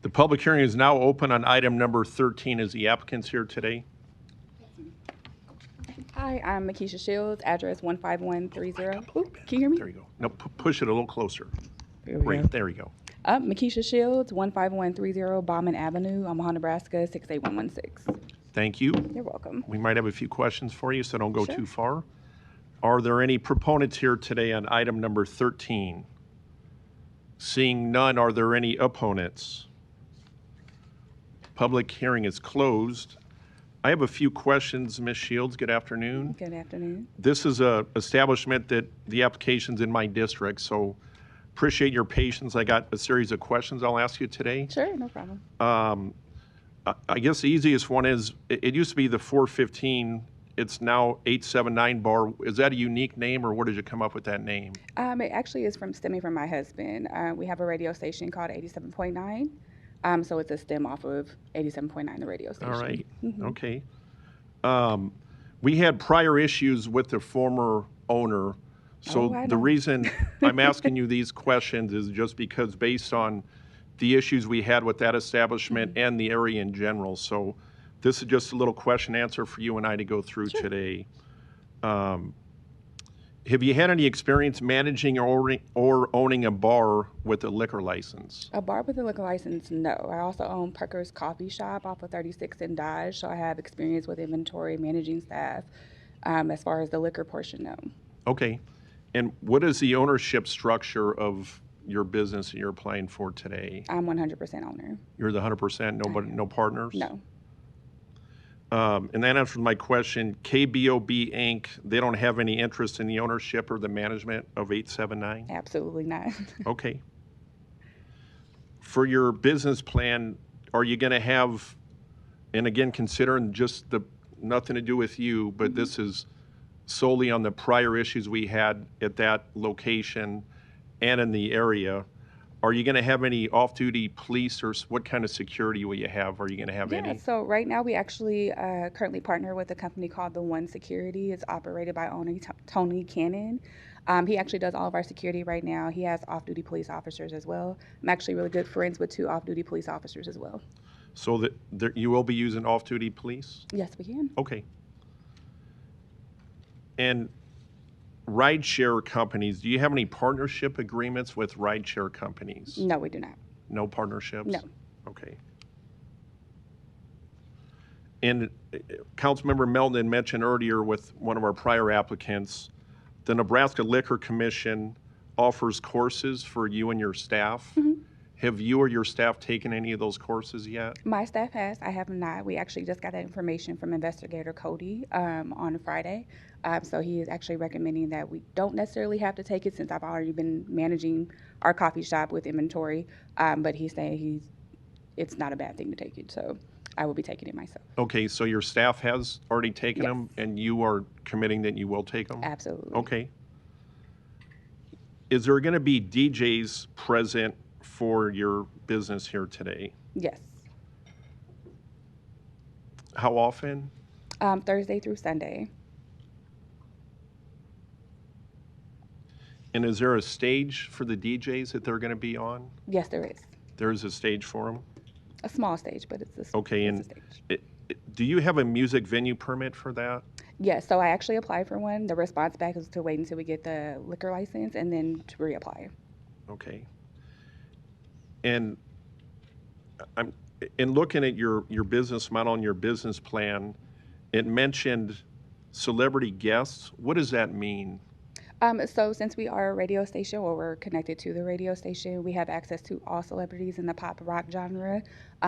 The public hearing is now open on item number 13. Is the applicants here today? Hi, I'm Makisha Shields, address 15130. Ooh, can you hear me? There you go. No, push it a little closer. There we Great. go. There you go. Makisha Shields, 15130 Bauman Avenue, Omaha, Nebraska, 68116. Thank you. You're welcome. We might have a few questions for you, so don't go Sure. too far. Are there any proponents here today on item number 13? Seeing none, are there any opponents? Public hearing is closed. I have a few questions, Ms. Shields. Good afternoon. Good afternoon. This is a establishment that the application's in my district, so appreciate your patience. I got a series of questions I'll ask you today. Sure, no problem. I guess the easiest one is, it used to be the 415, it's now 879 Bar. Is that a unique name, or where did you come up with that name? It actually is stemming from my husband. We have a radio station called 87.9. So it's a stem off of 87.9, the radio station. All right, Mhm. okay. We had prior issues with the former owner, so Oh, I the know. reason I'm asking you these questions is just because based on the issues we had with that establishment Mm-hmm. and the area in general. So this is just a little question answer for you and I to go through today. Have you had any experience managing or owning a bar with a liquor license? A bar with a liquor license, no. I also own Parker's Coffee Shop off of 36 in Dodge, so I have experience with inventory, managing staff, as far as the liquor portion, no. Okay. And what is the ownership structure of your business that you're applying for today? I'm 100% owner. You're the 100%, nobody, no partners? No. And that answers my question. KBOB Inc., they don't have any interest in the ownership or the management of 879? Absolutely not. Okay. For your business plan, are you going to have, and again, considering just the, nothing to do with you, but this is solely on the prior issues we had at that location and in the area, are you going to have any off-duty police, or what kind of security will you have? Are you going to have Yeah, any? so right now we actually currently partner with a company called The One Security. It's operated by owner Tony Cannon. He actually does all of our security right now. He has off-duty police officers as well. I'm actually really good friends with 2 off-duty police officers as well. So that you will be using off-duty police? Yes, we can. Okay. And rideshare companies, do you have any partnership agreements with rideshare companies? No, we do not. No partnerships? No. Okay. And Councilmember Melton mentioned earlier with one of our prior applicants, the Nebraska Liquor Commission offers courses for you and your staff. Have you or your staff taken any of those courses yet? My staff has. I have not. We actually just got that information from Investigator Cody on Friday. So he is actually recommending that we don't necessarily have to take it since I've already been managing our coffee shop with inventory. But he's saying it's not a bad thing to take it. So I will be taking it myself. Okay, so your staff has already taken Yes. them, and you are committing that you will take them? Absolutely. Okay. Is there going to be DJs present for your business here today? Yes. How often? Thursday through Sunday. And is there a stage for the DJs that they're going to be on? Yes, there is. There is a stage for them? A small stage, but it's a, Okay, it's a and stage. do you have a music venue permit for that? Yes, so I actually applied for one. The response back is to wait until we get the liquor license and then to reapply. Okay. And in looking at your business model and your business plan, it mentioned celebrity guests. What does that mean? So since we are a radio station, or we're connected to the radio station, we have access to all celebrities in the pop rock genre.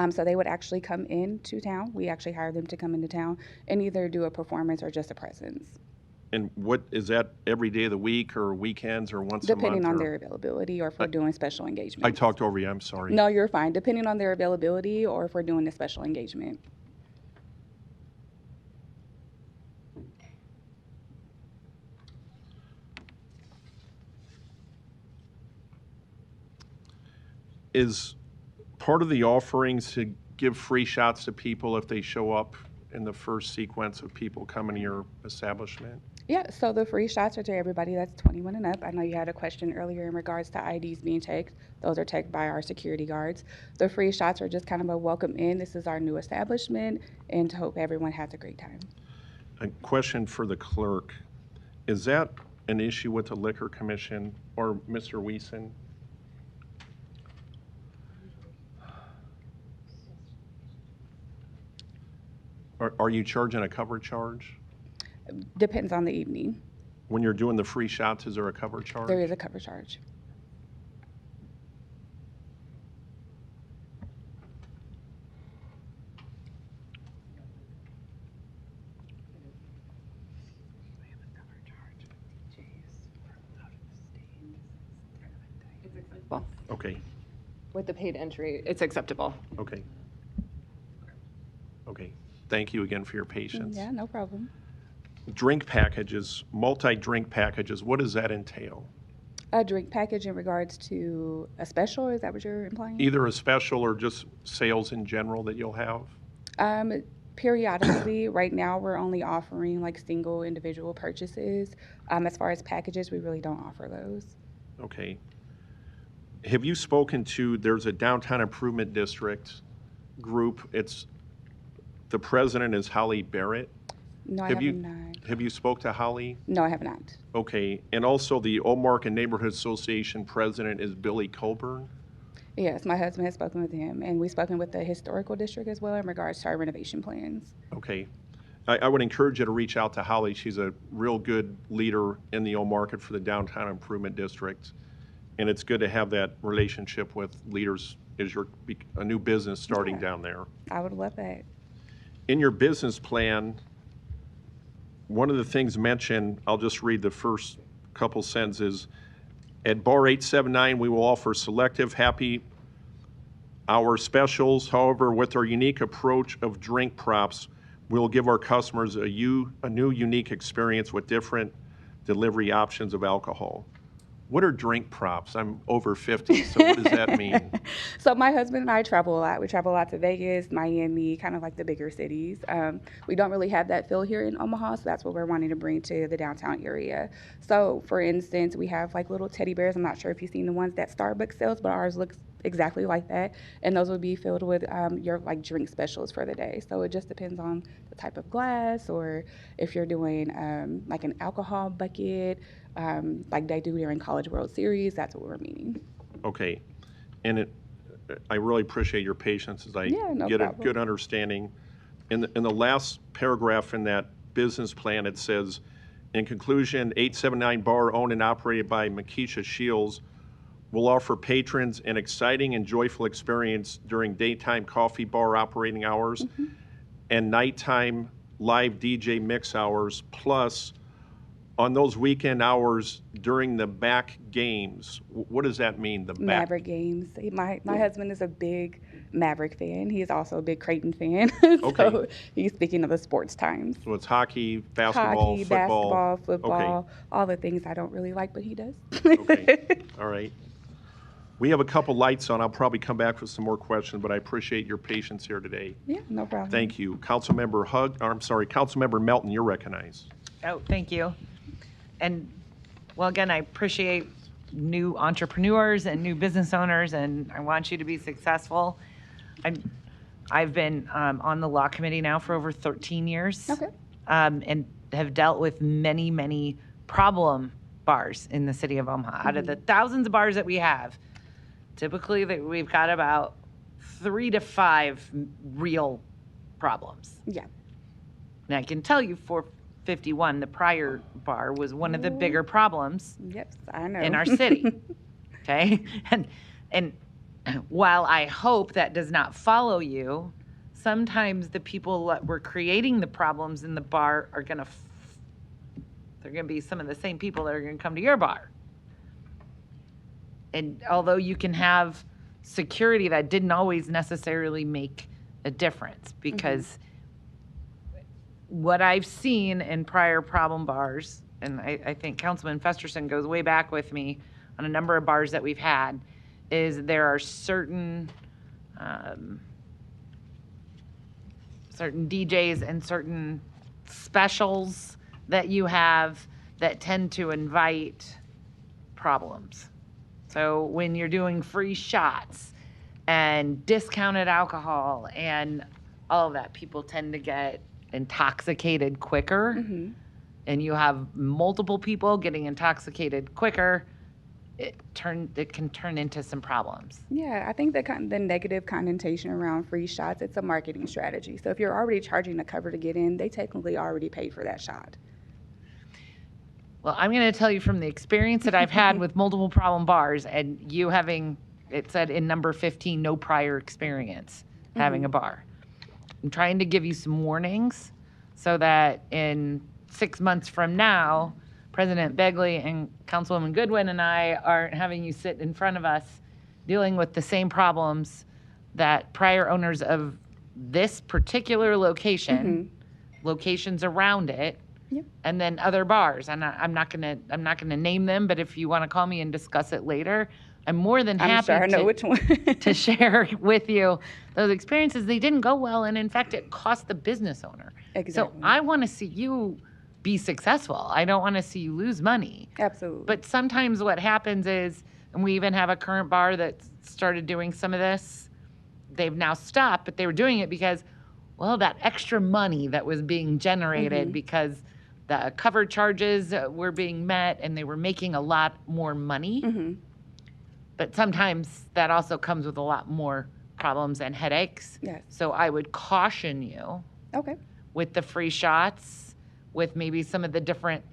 So they would actually come into town. We actually hire them to come into town and either do a performance or just a presence. And what is that, every day of the week or weekends or once a month? Depending on or- their availability or if we're doing special engagement. I talked over you, I'm sorry. No, you're fine. Depending on their availability or if we're doing a special engagement. Is part of the offerings to give free shots to people if they show up in the first sequence of people coming to your establishment? Yeah, so the free shots are to everybody that's 21 and up. I know you had a question earlier in regards to IDs being checked. Those are checked by our security guards. The free shots are just kind of a welcome in. This is our new establishment, and to hope everyone has a great time. A question for the clerk. Is that an issue with the Liquor Commission or Mr. Weeson? Are you charging a cover charge? Depends on the evening. When you're doing the free shots, is there a cover charge? There is a cover charge. Well, Okay, with the paid entry, it's acceptable. okay. Okay, thank you again for your patience. Yeah, no problem. Drink packages, multi-drink packages, what does that entail? A drink package in regards to a special, is that what you're implying? Either a special or just sales in general that you'll have? Periodically, right now we're only offering like single individual purchases. As far as packages, we really don't offer those. Okay. Have you spoken to, there's a downtown improvement district group, the president is Holly Barrett? No, I Have have you- not. Have you spoke to Holly? No, I have not. Okay, and also the Old Market Neighborhood Association president is Billy Colburn? Yes, my husband has spoken with him, and we've spoken with the historical district as well in regards to our renovation plans. Okay. I would encourage you to reach out to Holly. She's a real good leader in the Old Market for the Downtown Improvement District. And it's good to have that relationship with leaders as you're a new business starting down there. I would love that. In your business plan, one of the things mentioned, I'll just read the first couple sentences. At Bar 879, we will offer selective happy hour specials. However, with our unique approach of drink props, we'll give our customers a new unique experience with different delivery options of alcohol. What are drink props? I'm over 50, so what does that mean? So my husband and I travel a lot. We travel a lot to Vegas, Miami, kind of like the bigger cities. We don't really have that feel here in Omaha, so that's what we're wanting to bring to the downtown area. So for instance, we have like little teddy bears. I'm not sure if you've seen the ones that Starbucks sells, but ours looks exactly like that. And those would be filled with your like drink specials for the day. So it just depends on the type of glass, or if you're doing like an alcohol bucket, like they do during College World Series. That's what we're meaning. Okay. And I really appreciate your patience as I No get problem. a good understanding. In the last paragraph in that business plan, it says, in conclusion, 879 Bar, owned and operated by Makisha Shields, will offer patrons an exciting and joyful experience during daytime coffee bar operating hours and nighttime live DJ mix hours, plus on those weekend hours during the back games. What does that mean, the back? Maverick games. My husband is a big Maverick fan. He is also a big Creighton fan. So Okay. he's speaking of the sports times. So it's hockey, basketball, Hockey, football. basketball, football, Okay. all the things I don't really like, but he does. Okay. All right. We have a couple lights on. I'll probably come back with some more questions, but I appreciate your patience here today. Yeah, no problem. Thank you. Councilmember Melton, you're recognized. Oh, thank you. And, well, again, I appreciate new entrepreneurs and new business owners, and I want you to be successful. I've been on the law committee now for over 13 years. Okay. And have dealt with many, many problem bars in the city of Omaha. Out of the thousands of bars that we have, typically we've got about 3 to 5 real problems. Yeah. Now, I can tell you for 51, the prior bar was one of the bigger problems Yep, I know. in our city. Okay? And while I hope that does not follow you, sometimes the people that were creating the problems in the bar are going to they're going to be some of the same people that are going to come to your bar. And although you can have security, that didn't always necessarily make a difference, because what I've seen in prior problem bars, and I think Councilman Festerson goes way back with me on a number of bars that we've had, is there are certain certain DJs and certain specials that you have that tend to invite problems. So when you're doing free shots and discounted alcohol and all of that, people tend to get intoxicated quicker. And you have multiple people getting intoxicated quicker, it can turn into some problems. Yeah, I think the negative connotation around free shots, it's a marketing strategy. So if you're already charging the cover to get in, they technically already paid for that shot. Well, I'm going to tell you from the experience that I've had with multiple problem bars, and you having, it said in number 15, no prior experience having a bar. I'm trying to give you some warnings so that in 6 months from now, President Begley and Councilwoman Goodwin and I aren't having you sit in front of us dealing with the same problems that prior owners of this particular location, locations around it, and then other bars. And I'm not gonna name them, but if you want to call me and discuss it later, I'm more than happy I'm sure I know which one. to share with you those experiences. They didn't go well, and in fact, it cost the business owner. Exactly. So I want to see you be successful. I don't want to see you lose money. Absolutely. But sometimes what happens is, and we even have a current bar that started doing some of this, they've now stopped, but they were doing it because, well, that extra money that was being generated because the cover charges were being met and they were making a lot more money. But sometimes that also comes with a lot more problems and headaches. Yes. So I would caution you with the free shots, with maybe some of the different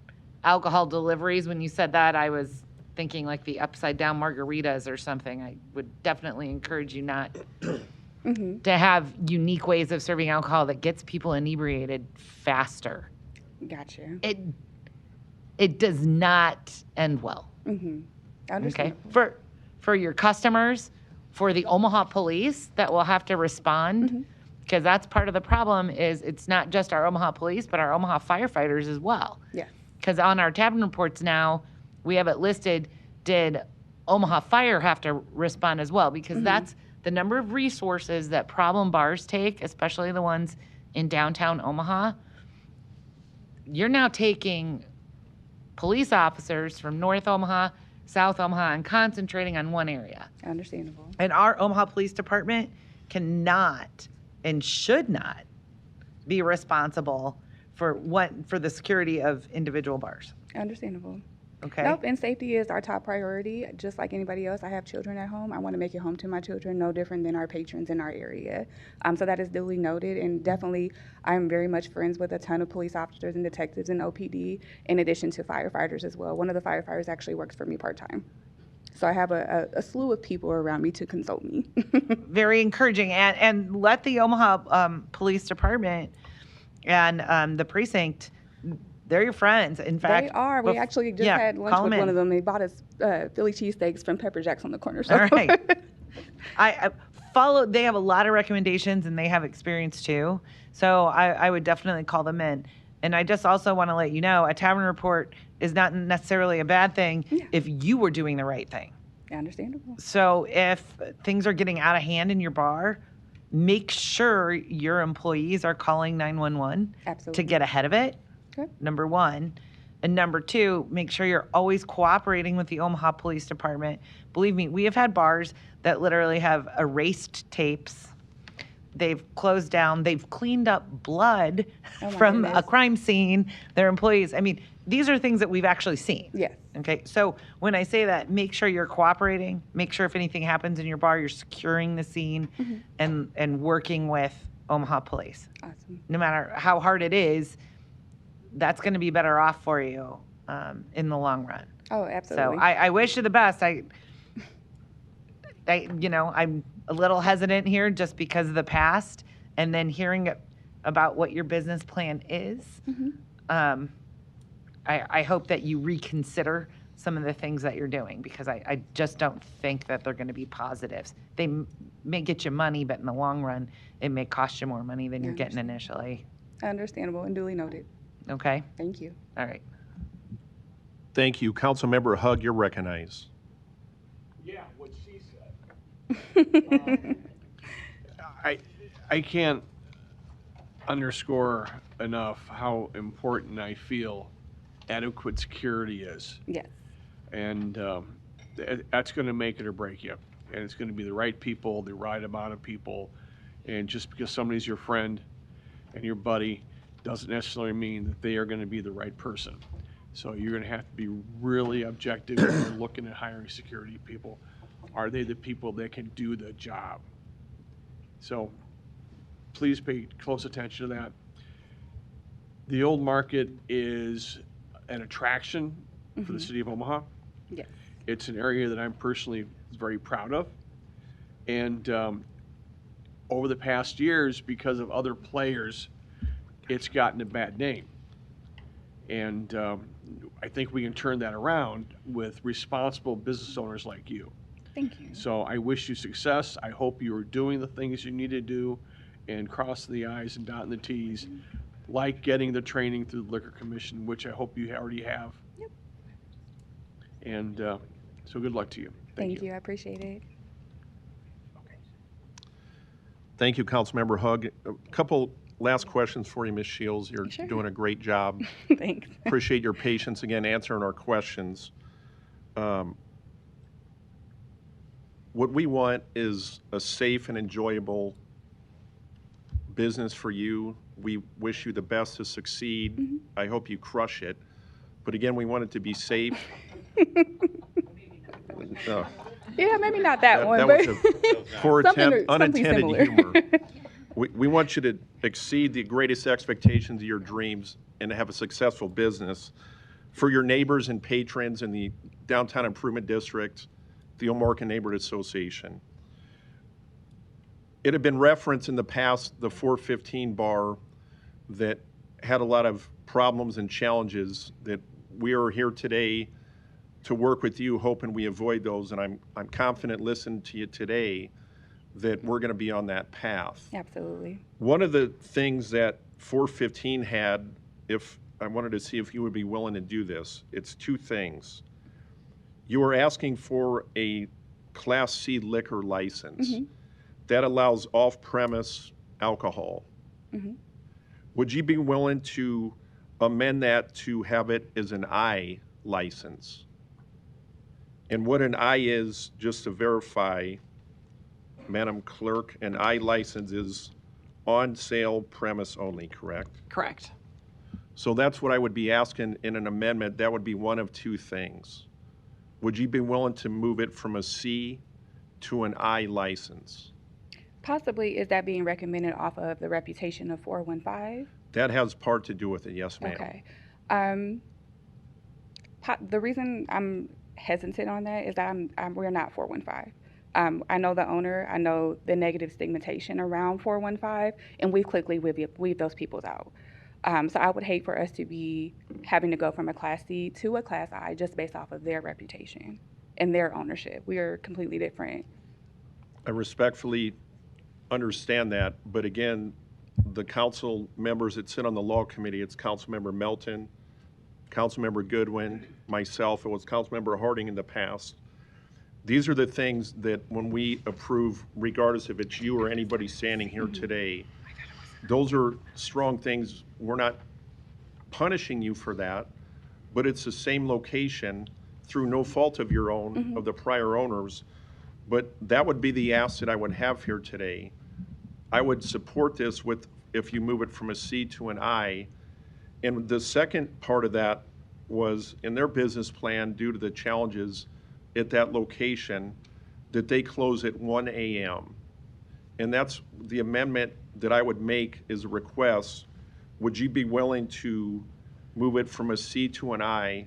alcohol deliveries. When you said that, I was thinking like the upside down margaritas or something. I would definitely encourage you not to have unique ways of serving alcohol that gets people inebriated faster. Gotcha. It does not end well. Okay, for your customers, for the Omaha police that will have to respond, because that's part of the problem. Is it's not just our Omaha police, but our Omaha firefighters as well. Yeah. Because on our tavern reports now, we have it listed. Did Omaha Fire have to respond as well? Because that's the number of resources that problem bars take, especially the ones in downtown Omaha. You're now taking police officers from North Omaha, South Omaha, and concentrating on one area. Understandable. And our Omaha Police Department cannot and should not be responsible for the security of individual bars. Understandable. Okay. Nope, and safety is our top priority. Just like anybody else, I have children at home. I want to make it home to my children, no different than our patrons in our area. So that is duly noted, and definitely I'm very much friends with a ton of police officers and detectives in OPD, in addition to firefighters as well. One of the firefighters actually works for me part-time. So I have a slew of people around me to consult me. Very encouraging. And let the Omaha Police Department and the precinct, they're your friends. In fact, they are. We actually just had lunch with one of them. They bought us Philly cheesesteaks from Pepper Jack's on the corner. So. All right. They have a lot of recommendations and they have experience too. So I would definitely call them in. And I just also want to let you know, a tavern report is not necessarily a bad thing if you were doing the right thing. Understandable. So if things are getting out of hand in your bar, make sure your employees are calling 911 Absolutely. to get ahead of it. Okay. Number one. And number two, make sure you're always cooperating with the Omaha Police Department. Believe me, we have had bars that literally have erased tapes. They've closed down. They've cleaned up blood from a crime scene. Their employees. I mean, these are things that we've actually seen. Yes. Okay. So when I say that, make sure you're cooperating. Make sure if anything happens in your bar, you're securing the scene and working with Omaha Police. Awesome. No matter how hard it is, that's going to be better off for you in the long run. Oh, absolutely. So I wish you the best. I'm a little hesitant here just because of the past, and then hearing about what your business plan is. I hope that you reconsider some of the things that you're doing, because I just don't think that they're going to be positives. They may get you money, but in the long run, it may cost you more money than you're getting initially. Understandable and duly noted. Okay? Thank you. All right. Thank you. Councilmember Hug, you're recognized. Yeah, what she said. I can't underscore enough how important I feel adequate security is. Yes. And that's going to make it or break you. And it's going to be the right people, the right amount of people. And just because somebody's your friend and your buddy doesn't necessarily mean that they are going to be the right person. So you're going to have to be really objective when you're looking at hiring security people. Are they the people that can do the job? So please pay close attention to that. The old market is an attraction for the city of Omaha. Yes. It's an area that I'm personally very proud of. And over the past years, because of other players, it's gotten a bad name. And I think we can turn that around with responsible business owners like you. Thank you. So I wish you success. I hope you are doing the things you need to do and crossing the I's and dotting the T's, like getting the training through the Liquor Commission, which I hope you already have. Yep. And so good luck to you. Thank you. I appreciate it. Thank you, Councilmember Hug. A couple last questions for you, Ms. Shields. You're Sure. doing a great job. Thanks. Appreciate your patience again answering our questions. What we want is a safe and enjoyable business for you. We wish you the best to succeed. I hope you crush it. But again, we want it to be safe. Yeah, maybe not that one, that but was a poor something attempt, unintended similar. humor. We want you to exceed the greatest expectations of your dreams and to have a successful business for your neighbors and patrons in the Downtown Improvement District, the Omorcan Neighborhood Association. It had been referenced in the past, the 415 bar that had a lot of problems and challenges, that we are here today to work with you, hoping we avoid those. And I'm confident listening to you today that we're going to be on that path. Absolutely. One of the things that 415 had, if I wanted to see if you would be willing to do this, it's two things. You are asking for a Class C liquor license. That allows off-premise alcohol. Would you be willing to amend that to have it as an I license? And what an I is, just to verify, Madam Clerk, an I license is on sale premise only, correct? Correct. So that's what I would be asking in an amendment. That would be one of two things. Would you be willing to move it from a C to an I license? Possibly, is that being recommended off of the reputation of 415? That has part to do with it, yes, ma'am. Okay. The reason I'm hesitant on that is that we're not 415. I know the owner, I know the negative stigmatization around 415, and we quickly weed those people out. So I would hate for us to be having to go from a Class C to a Class I just based off of their reputation and their ownership. We are completely different. I respectfully understand that, but again, the council members that sit on the law committee, it's Councilmember Melton, Councilmember Goodwin, myself, it was Councilmember Harding in the past. These are the things that when we approve, regardless if it's you or anybody standing here today, those are strong things. We're not punishing you for that, but it's the same location through no fault of your own, of the prior owners. But that would be the ask that I would have here today. I would support this with, if you move it from a C to an I. And the second part of that was in their business plan, due to the challenges at that location, that they close at 1 a.m. And that's the amendment that I would make as a request. Would you be willing to move it from a C to an I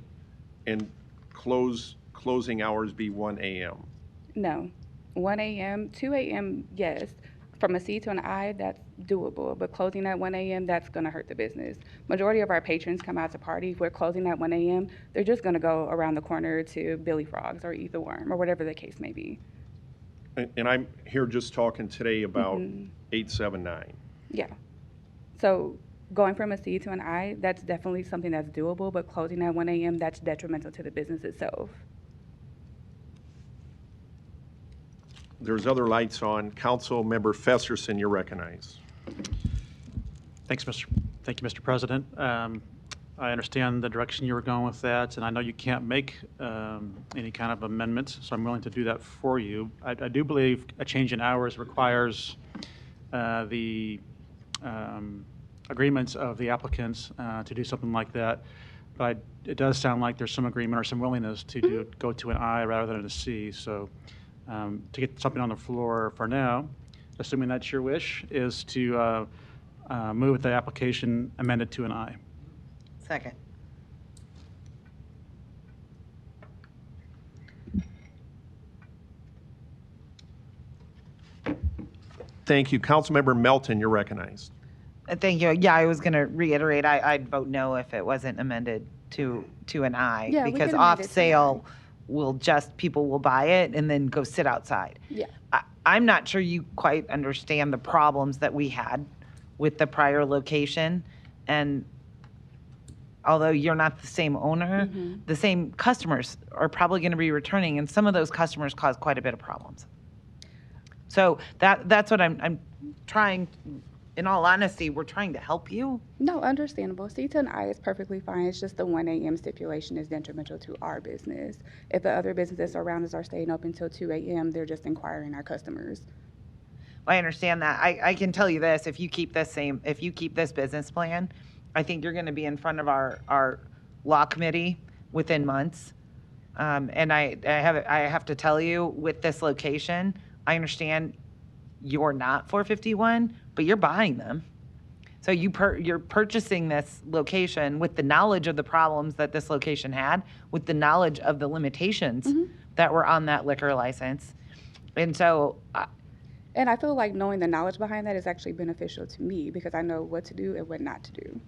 and closing hours be 1 a.m.? No. 1 a.m., 2 a.m., yes. From a C to an I, that's doable. But closing at 1 a.m., that's going to hurt the business. Majority of our patrons come out to party. If we're closing at 1 a.m., they're just going to go around the corner to Billy Frogs or Eat the Worm or whatever the case may be. And I'm here just talking today about 879. Yeah. So going from a C to an I, that's definitely something that's doable, but closing at 1 a.m., that's detrimental to the business itself. There's other lights on. Councilmember Festerson, you're recognized. Thank you, Mr. President. I understand the direction you were going with that, and I know you can't make any kind of amendments, so I'm willing to do that for you. I do believe a change in hours requires the agreements of the applicants to do something like that. But it does sound like there's some agreement or some willingness to go to an I rather than a C. So to get something on the floor for now, assuming that's your wish, is to move the application amended to an I. Second. Thank you. Councilmember Melton, you're recognized. Thank you. Yeah, I was going to reiterate, I'd vote no if it wasn't amended to an I. Yeah, we because can amend it to off sale will just, people will buy it and then go sit outside. Yeah. I'm not sure you quite understand the problems that we had with the prior location. And although you're not the same owner, the same customers are probably going to be returning, and some of those customers cause quite a bit of problems. So that's what I'm trying, in all honesty, we're trying to help you. No, understandable. C to an I is perfectly fine. It's just the 1 a.m. stipulation is detrimental to our business. If the other businesses around us are staying open until 2 a.m., they're just inquiring our customers. I understand that. I can tell you this, if you keep this business plan, I think you're going to be in front of our law committee within months. And I have to tell you, with this location, I understand you're not 451, but you're buying them. So you're purchasing this location with the knowledge of the problems that this location had, with the knowledge of the limitations that were on that liquor license. And so... And I feel like knowing the knowledge behind that is actually beneficial to me because I know what to do and what not to do.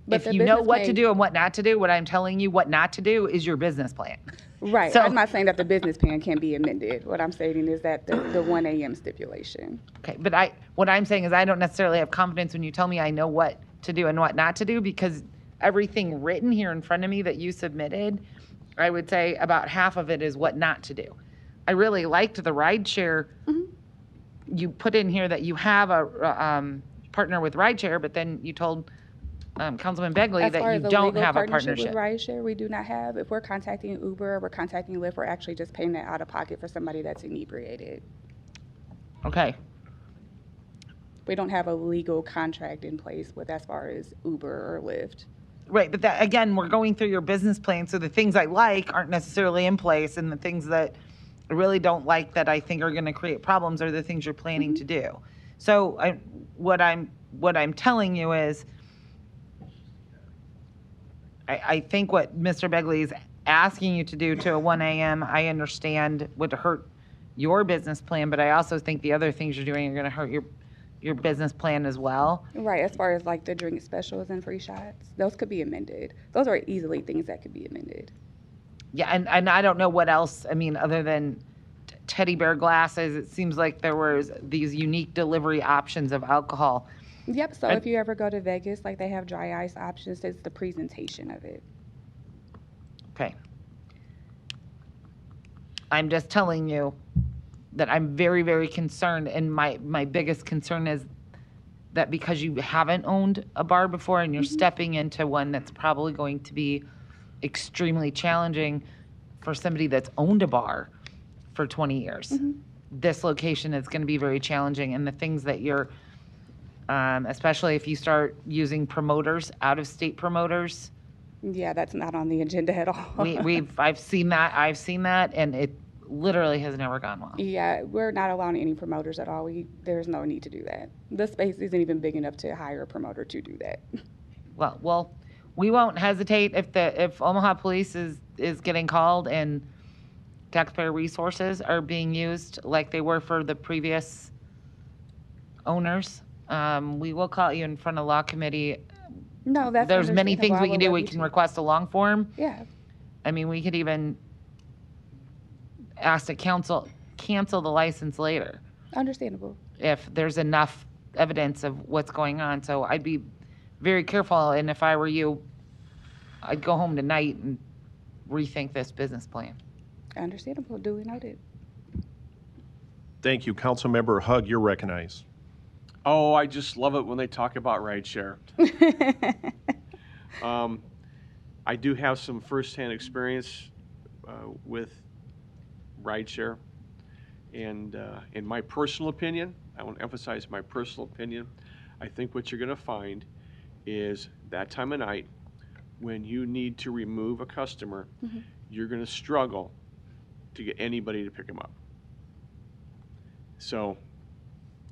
But if you know what to do and what not to do, what I'm telling you what not to do is your business plan. Right. So, I'm not saying that the business plan can be amended. What I'm saying is that the 1 a.m. stipulation. Okay, but what I'm saying is I don't necessarily have confidence when you tell me I know what to do and what not to do, because everything written here in front of me that you submitted, I would say about half of it is what not to do. I really liked the rideshare. You put in here that you have a partner with rideshare, but then you told Councilman Begley that you don't have a partnership. With rideshare, we do not have. If we're contacting Uber or we're contacting Lyft, we're actually just paying that out of pocket for somebody that's inebriated. Okay. We don't have a legal contract in place with as far as Uber or Lyft. Right, but that, again, we're going through your business plan, so the things I like aren't necessarily in place, and the things that I really don't like that I think are going to create problems are the things you're planning to do. So what I'm telling you is, I think what Mr. Begley is asking you to do to a 1 a.m., I understand would hurt your business plan, but I also think the other things you're doing are going to hurt your business plan as well. Right, as far as like the drink specials and free shots, those could be amended. Those are easily things that could be amended. Yeah, and I don't know what else, I mean, other than teddy bear glasses, it seems like there was these unique delivery options of alcohol. Yep, so And- if you ever go to Vegas, like they have dry ice options, it's the presentation of it. Okay. I'm just telling you that I'm very, very concerned, and my biggest concern is that because you haven't owned a bar before and you're stepping into one that's probably going to be extremely challenging for somebody that's owned a bar for 20 years. This location is going to be very challenging, and the things that you're, especially if you start using promoters, out-of-state promoters. Yeah, that's not on the agenda at all. I've seen that, and it literally has never gone well. Yeah, we're not allowing any promoters at all. There's no need to do that. The space isn't even big enough to hire a promoter to do that. Well, we won't hesitate if Omaha Police is getting called and taxpayer resources are being used like they were for the previous owners. We will call you in front of law committee. No, that's There's many things we understandable. I can do. would We love can you to. request a long form. Yeah, I mean, we could even ask to cancel the license later understandable. if there's enough evidence of what's going on. So I'd be very careful, and if I were you, I'd go home tonight and rethink this business plan. Understandable. Duly noted. Thank you. Councilmember Hug, you're recognized. Oh, I just love it when they talk about rideshare. I do have some firsthand experience with rideshare. And in my personal opinion, I want to emphasize my personal opinion, I think what you're going to find is that time of night when you need to remove a customer, you're going to struggle to get anybody to pick them up. So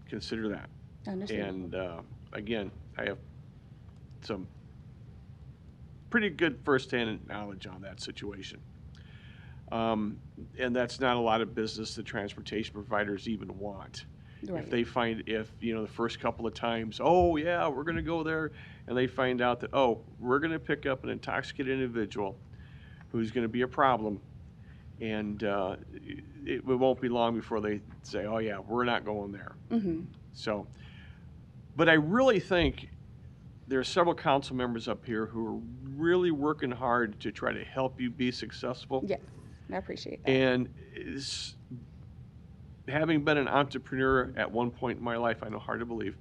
consider that. Understandable. And again, I have some pretty good firsthand knowledge on that situation. And that's not a lot of business that transportation providers even want. Right. If they find, the first couple of times, oh yeah, we're going to go there, and they find out that, oh, we're going to pick up an intoxicated individual who's going to be a problem, and it won't be long before they say, oh yeah, we're not going there. So, but I really think there are several council members up here who are really working hard to try to help you be successful. Yes, I appreciate that. And having been an entrepreneur at one point in my life, I know hard to believe,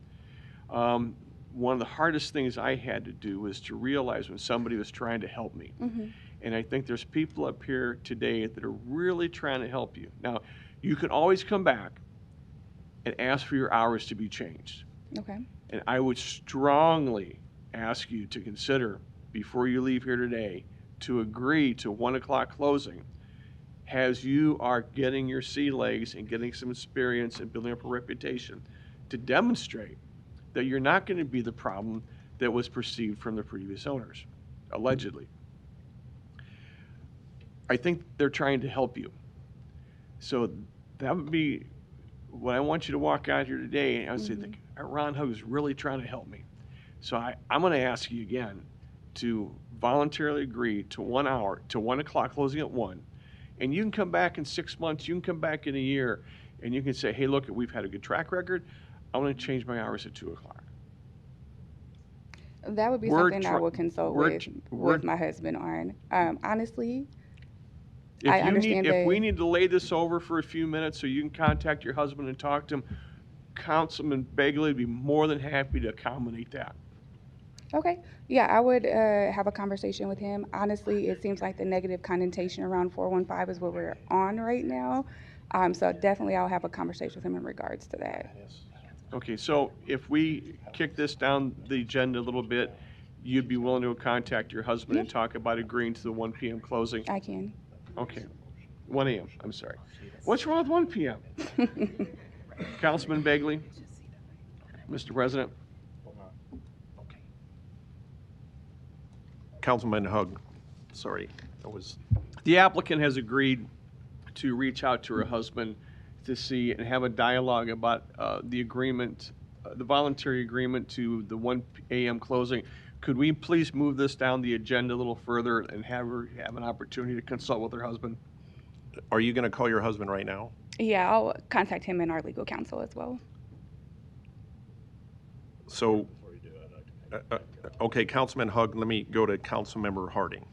one of the hardest things I had to do was to realize when somebody was trying to help me. And I think there's people up here today that are really trying to help you. Now, you can always come back and ask for your hours to be changed. Okay. And I would strongly ask you to consider, before you leave here today, to agree to 1 o'clock closing as you are getting your sea legs and getting some experience and building up a reputation to demonstrate that you're not going to be the problem that was perceived from the previous owners, allegedly. I think they're trying to help you. So that would be what I want you to walk out here today, and I would say, Ron Hug is really trying to help me. So I'm going to ask you again to voluntarily agree to 1 hour, to 1 o'clock, closing at 1. And you can come back in 6 months, you can come back in a year, and you can say, hey, look, we've had a good track record. I want to change my hours at 2 o'clock. That would be something I would consult with my husband on. Honestly, I understand if we need to lay this over for a few minutes so you can contact your husband and talk to him, Councilman Begley would be more than happy to accommodate that. Okay. Yeah, I would have a conversation with him. Honestly, it seems like the negative connotation around 415 is what we're on right now. So definitely I'll have a conversation with him in regards to that. Okay, so if we kick this down the agenda a little bit, you'd be willing to contact your husband and talk about agreeing to the 1 p.m. closing? I can. Okay. 1 a.m., I'm sorry. What's wrong with 1 p.m.? Councilman Begley? Mr. President? Councilman Hug, sorry, The applicant has agreed to reach out to her husband to see and have a dialogue about the agreement, the voluntary agreement to the 1 a.m. closing Could we please move this down the agenda a little further and have her have an opportunity to consult with her husband? Are you going to call your husband right now? Yeah, I'll contact him and our legal counsel as well. So, okay, Councilman Hug, let me go to Councilmember Harding.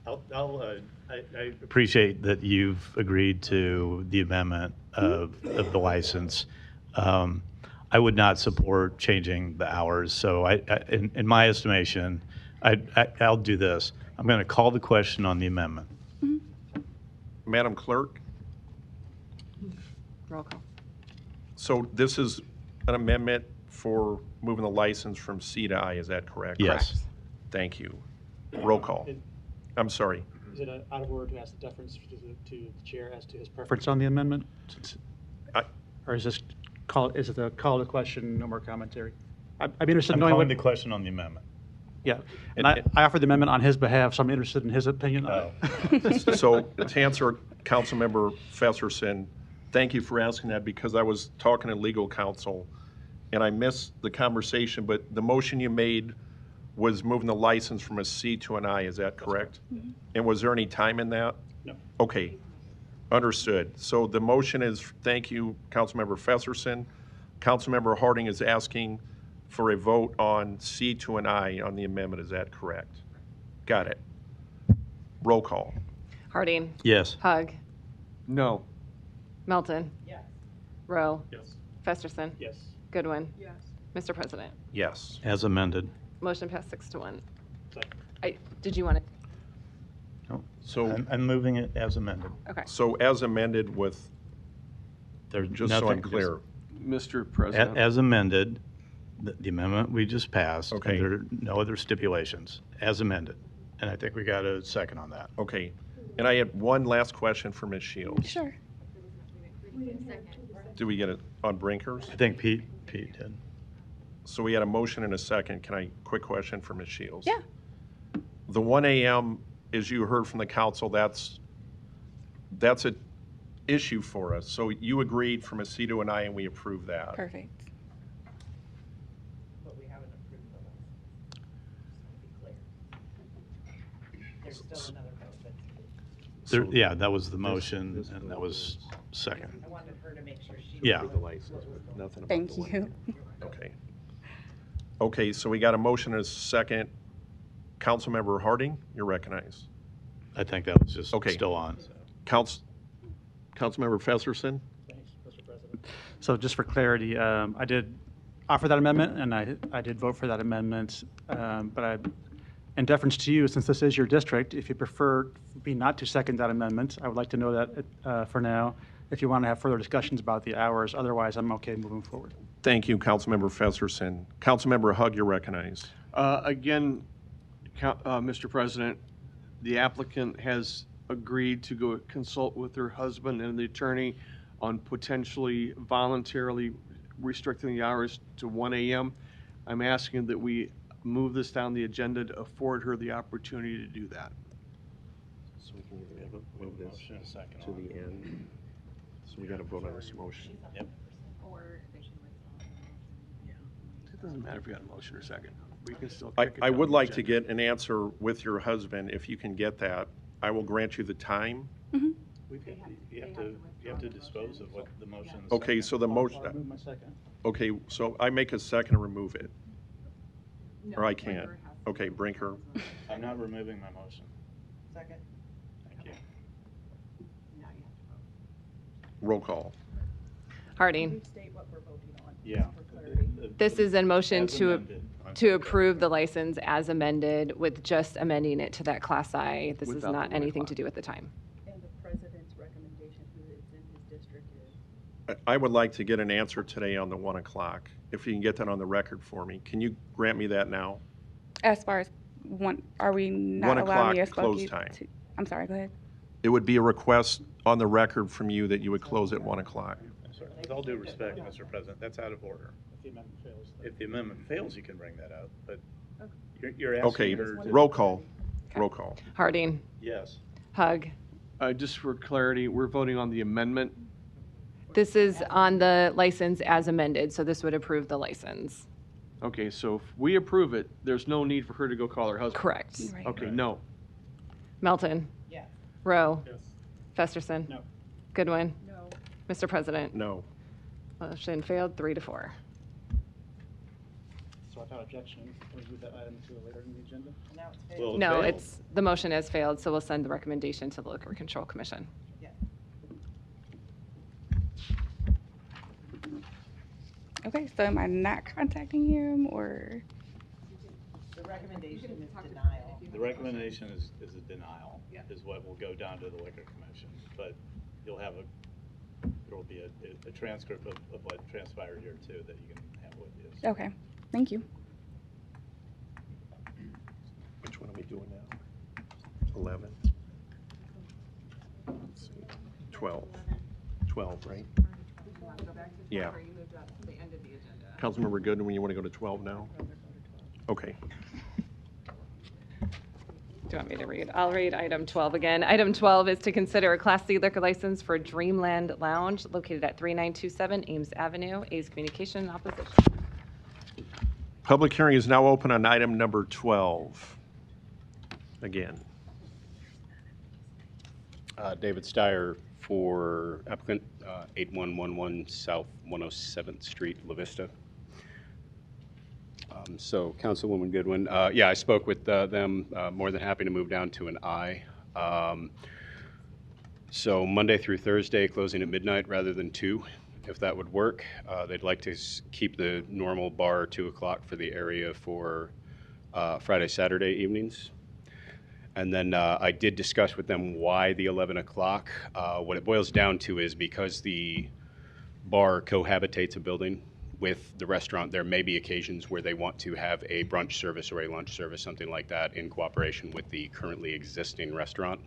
I appreciate that you've agreed to the amendment of the license. I would not support changing the hours. So in my estimation, I'll do this. I'm going to call the question on the amendment. Madam Clerk, Roll call. so this is an amendment for moving the license from C to I, is that correct? Yes. Correct. Thank you. Roll call. I'm sorry. Is it out of order to ask the deference to the chair as to his preference on the amendment? Or is this is it a call to question, no more commentary? I'd be interested in I'm knowing calling what. the question on the amendment. Yeah, and I offered the amendment on his behalf, so I'm interested in his opinion on it. So to answer Councilmember Fesserson, thank you for asking that because I was talking to legal counsel and I missed the conversation, but the motion you made was moving the license from a C to an I, is that correct? Mm-hmm. And was there any time in that? No. Okay, understood. So the motion is, thank you, Councilmember Fesserson. Councilmember Harding is asking for a vote on C to an I on the amendment, is that correct? Got it. Roll call. Harding. Yes. Hug. No. Melton. Yes. Rowe. Yes. Festerson. Yes. Goodwin. Yes. Mr. President. Yes. As amended. Motion passed 6-1. Second. Did you want to? No. So I'm moving it as amended. Okay. So as amended with, There's just so I'm clear. Mr. President. As amended, the amendment we just passed. Okay. And there are no other stipulations, as amended. And I think we got a second on that. Okay. And I had one last question for Ms. Shields. Sure. Do we get it on Brinkers? I think Pete did. So we had a motion and a second. Can I, quick question for Ms. Shields? Yeah. The 1 a.m., as you heard from the council, that's an issue for us. So you agreed from a C to an I and we approved that. Perfect. But we haven't approved the license. There's still another vote that's. Yeah, that was the motion, and that was second. I wanted her to make sure she. Yeah. The license, nothing about Thank the you. license. Okay. Okay, so we got a motion and a second. Councilmember Harding, you're recognized. I think that was just Okay. still on. Councilmember Fesserson? Thanks, Mr. President. So just for clarity, I did offer that amendment, and I did vote for that amendment. But in deference to you, since this is your district, if you prefer me not to second that amendment, I would like to know that for now. If you want to have further discussions about the hours, otherwise I'm okay moving forward. Thank you, Councilmember Fesserson. Councilmember Hug, you're recognized. Again, Mr. President, the applicant has agreed to go consult with her husband and the attorney on potentially voluntarily restricting the hours to 1 a.m. I'm asking that we move this down the agenda to afford her the opportunity to do that. So we can move this to the end. So we got to vote on this motion. Yep. It doesn't matter if we got a motion or second. We can still. I kick it I down would the like to agenda. get an answer with your husband. If you can get that, I will grant you the time. You have to dispose of what the motion is. Okay, so the motion, I'll move my second. okay, so I make a second and remove it. Or I can't. Okay, Brinker. I'm not removing my motion. Second. Thank you. Roll call. Harding. Restate what we're voting on. Yeah. This is a motion As to amended. to approve the license as amended with just amending it to that Class I. This is Without not the 1 anything o'clock. to do with the time. And the president's recommendation, who is in his district, is? I would like to get an answer today on the 1 o'clock. If you can get that on the record for me. Can you grant me that now? As far as are we 1 not allowing the o'clock close Espoki time. to? I'm sorry. Go ahead. It would be a request on the record from you that you would close at 1 o'clock. With all due respect, Mr. President, that's out of order. If the amendment fails. If the amendment fails, you can bring that up, but you're Okay, asking her to. roll call. Roll call. Harding. Yes. Hug. Just for clarity, we're voting on the amendment. This is on the license as amended, so this would approve the license. Okay, so if we approve it, there's no need for her to go call her husband? Correct. Okay, no. Melton. Yes. Rowe. Festerson. No. Goodwin. No. Mr. President. No. Motion failed 3-4. So without objection, we'll move that item to later in the agenda. Now it's Well, it No, failed. it's, the motion has failed, so we'll send the recommendation to the Liquor Control Commission. Okay, so am I not contacting him or? The recommendation is denial. The recommendation is a denial, is what will go down to the Liquor Commission. But you'll have there will be a transcript of what transpired here too that you can have with you. Okay, thank you. Which one are we doing now? 11. Let's see. 12. 12, right? Yeah. Councilmember Gooden, when you want to go to 12 now? Okay. Do you want me to read? I'll read item 12 again. Item 12 is to consider a Class C liquor license for Dreamland Lounge located at 3927 Ames Avenue. A's communication in opposition. Public hearing is now open on item number 12. Again. David Steyer for applicant, 8111 South 107th Street, La Vista. So Councilwoman Goodwin, yeah, I spoke with them, more than happy to move down to an I. So Monday through Thursday, closing at midnight rather than 2, if that would work. They'd like to keep the normal bar 2 o'clock for the area for Friday, Saturday evenings. And then I did discuss with them why the 11 o'clock. What it boils down to is because the bar cohabitates a building with the restaurant, there may be occasions where they want to have a brunch service or a lunch service, something like that, in cooperation with the currently existing restaurant.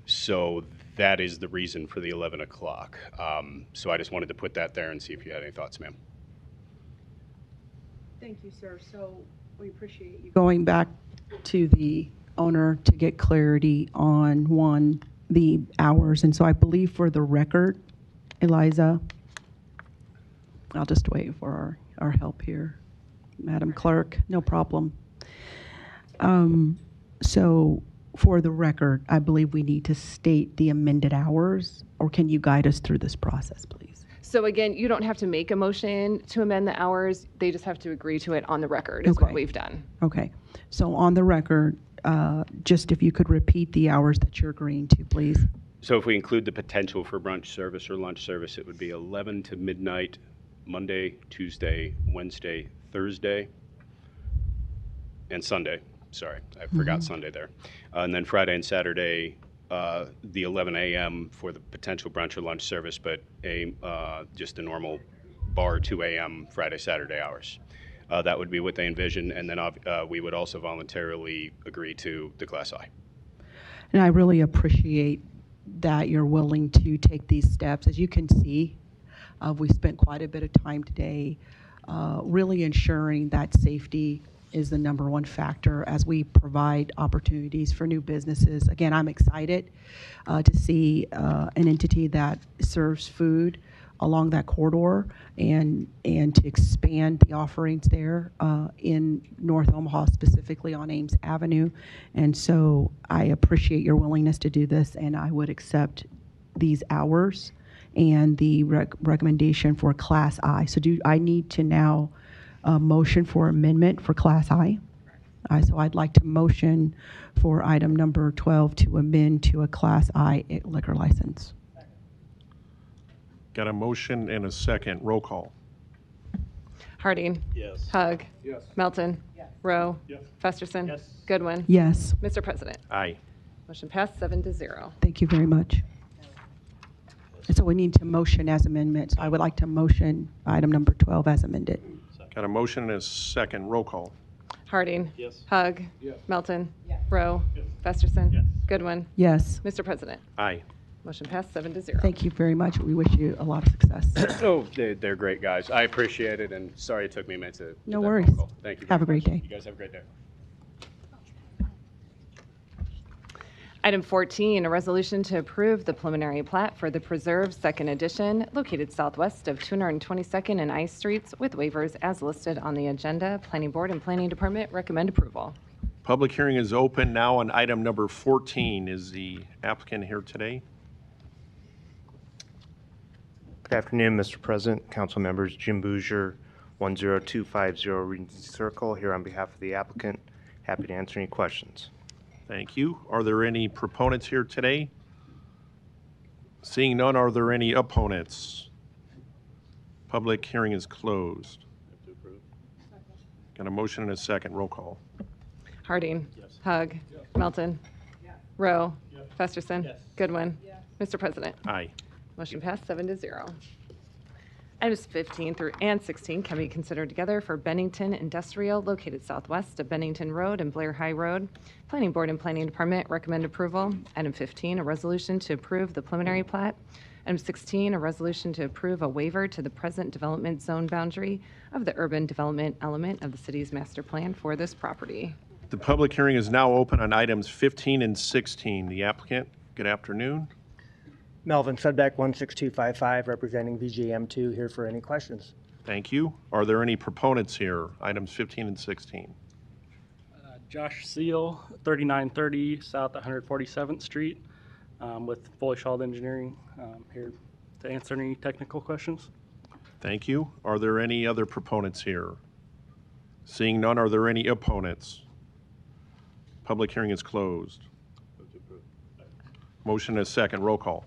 So that is the reason for the 11 o'clock. So I just wanted to put that there and see if you had any thoughts, ma'am. Thank you, sir. So we appreciate you going back to the owner to get clarity on, one, the hours. And so I believe for the record, Eliza, I'll just wait for our help here. Madam Clerk, no problem. So for the record, I believe we need to state the amended hours, or can you guide us through this process, please? So again, you don't have to make a motion to amend the hours. They just have to agree to it on the record is what we've done. Okay. So on the record, just if you could repeat the hours that you're agreeing to, please. So if we include the potential for brunch service or lunch service, it would be 11 to midnight, Monday, Tuesday, Wednesday, Thursday, and Sunday. Sorry, I forgot Sunday there. And then Friday and Saturday, the 11 a.m. for the potential brunch or lunch service, but just a normal bar 2 a.m. Friday, Saturday hours. That would be what they envision, and then we would also voluntarily agree to the Class I. And I really appreciate that you're willing to take these steps. As you can see, we spent quite a bit of time today really ensuring that safety is the number one factor as we provide opportunities for new businesses. Again, I'm excited to see an entity that serves food along that corridor and to expand the offerings there in North Omaha, specifically on Ames Avenue. And so I appreciate your willingness to do this, and I would accept these hours and the recommendation for Class I. So do I need to now motion for amendment for Class I? So I'd like to motion for item number 12 to amend to a Class I liquor license. Got a motion and a second. Roll call. Harding. Yes. Hug. Yes. Melton. Yes. Rowe. Yes. Festerson. Yes. Goodwin. Yes. Mr. President. Aye. Motion passed 7-0. Thank you very much. And so we need to motion as amendment. So I would like to motion item number 12 as amended. Got a motion and a second. Roll call. Harding. Yes. Hug. Yes. Melton. Rowe. Festerson. Goodwin. Yes. Mr. President. Aye. Motion passed 7-0. Thank you very much. We wish you a lot of success. Oh, they're great guys. I appreciate it, and sorry it took me a minute to get No that worries. phone call. Thank you. Have a very great much. day. You guys have a great day. Item 14, a resolution to approve the preliminary plat for the Preserve Second Edition located southwest of 222nd and I Streets with waivers as listed on the agenda. Planning Board and Planning Department recommend approval. Public hearing is open now on item number 14. Is the applicant here today? Good afternoon, Mr. President, council members. Jim Bouger, 10250 Regency Circle, here on behalf of the applicant. Happy to answer any questions. Thank you. Are there any proponents here today? Seeing none, are there any opponents? Public hearing is closed. Got a motion and a second. Roll call. Harding. Hug. Melton. Rowe. Festerson. Goodwin. Mr. President. Aye. Motion passed 7-0. Items 15 through and 16 can be considered together for Bennington Industrial located southwest of Bennington Road and Blair High Road. Planning Board and Planning Department recommend approval. Item 15, a resolution to approve the preliminary plat. Item 16, a resolution to approve a waiver to the present development zone boundary of the urban development element of the city's master plan for this property. The public hearing is now open on items 15 and 16. The applicant, good afternoon. Melvin Sudbeck, 16255, representing VGM2, here for any questions. Thank you. Are there any proponents here? Items 15 and 16. Josh Seal, 3930 South 147th Street, with Fully Shawled Engineering, here to answer any technical questions. Thank you. Are there any other proponents here? Seeing none, are there any opponents? Public hearing is closed. Motion is second. Roll call.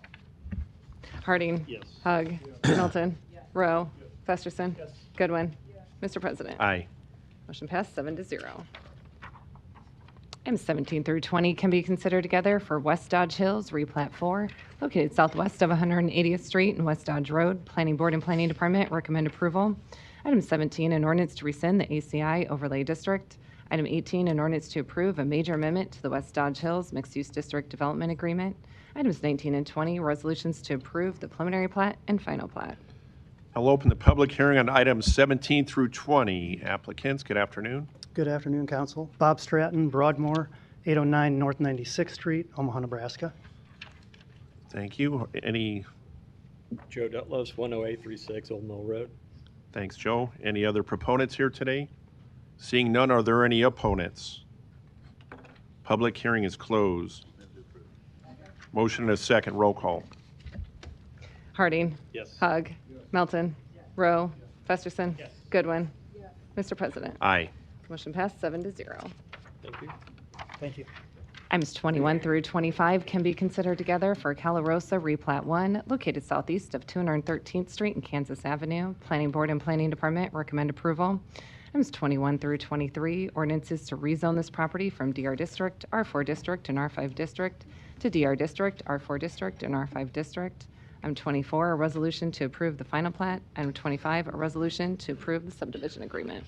Harding. Hug. Melton. Rowe. Festerson. Goodwin. Mr. President. Aye. Motion passed 7-0. Items 17 through 20 can be considered together for West Dodge Hills Replat 4, located southwest of 180th Street and West Dodge Road. Planning Board and Planning Department recommend approval. Item 17, an ordinance to rescind the ACI overlay district. Item 18, an ordinance to approve a major amendment to the West Dodge Hills Mixed-Use District Development Agreement. Items 19 and 20, resolutions to approve the preliminary plat and final plat. I'll open the public hearing on items 17 through 20. Applicants, good afternoon. Good afternoon, Council. Bob Stratton, Broadmoor, 809 North 96th Street, Omaha, Nebraska. Thank you. Any? Joe Dutlows, 10836 Old Mill Road. Thanks, Joe. Any other proponents here today? Seeing none, are there any opponents? Public hearing is closed. Motion and a second. Roll call. Harding. Hug. Melton. Rowe. Festerson. Goodwin. Mr. President. Aye. Motion passed 7-0. Thank you. Thank you. Items 21 through 25 can be considered together for Calarosa Replat 1, located southeast of 213th Street and Kansas Avenue. Planning Board and Planning Department recommend approval. Items 21 through 23, ordinances to rezone this property from DR District, R4 District, and R5 District to DR District, R4 District, and R5 District. Item 24, a resolution to approve the final plat. Item 25, a resolution to approve the subdivision agreement.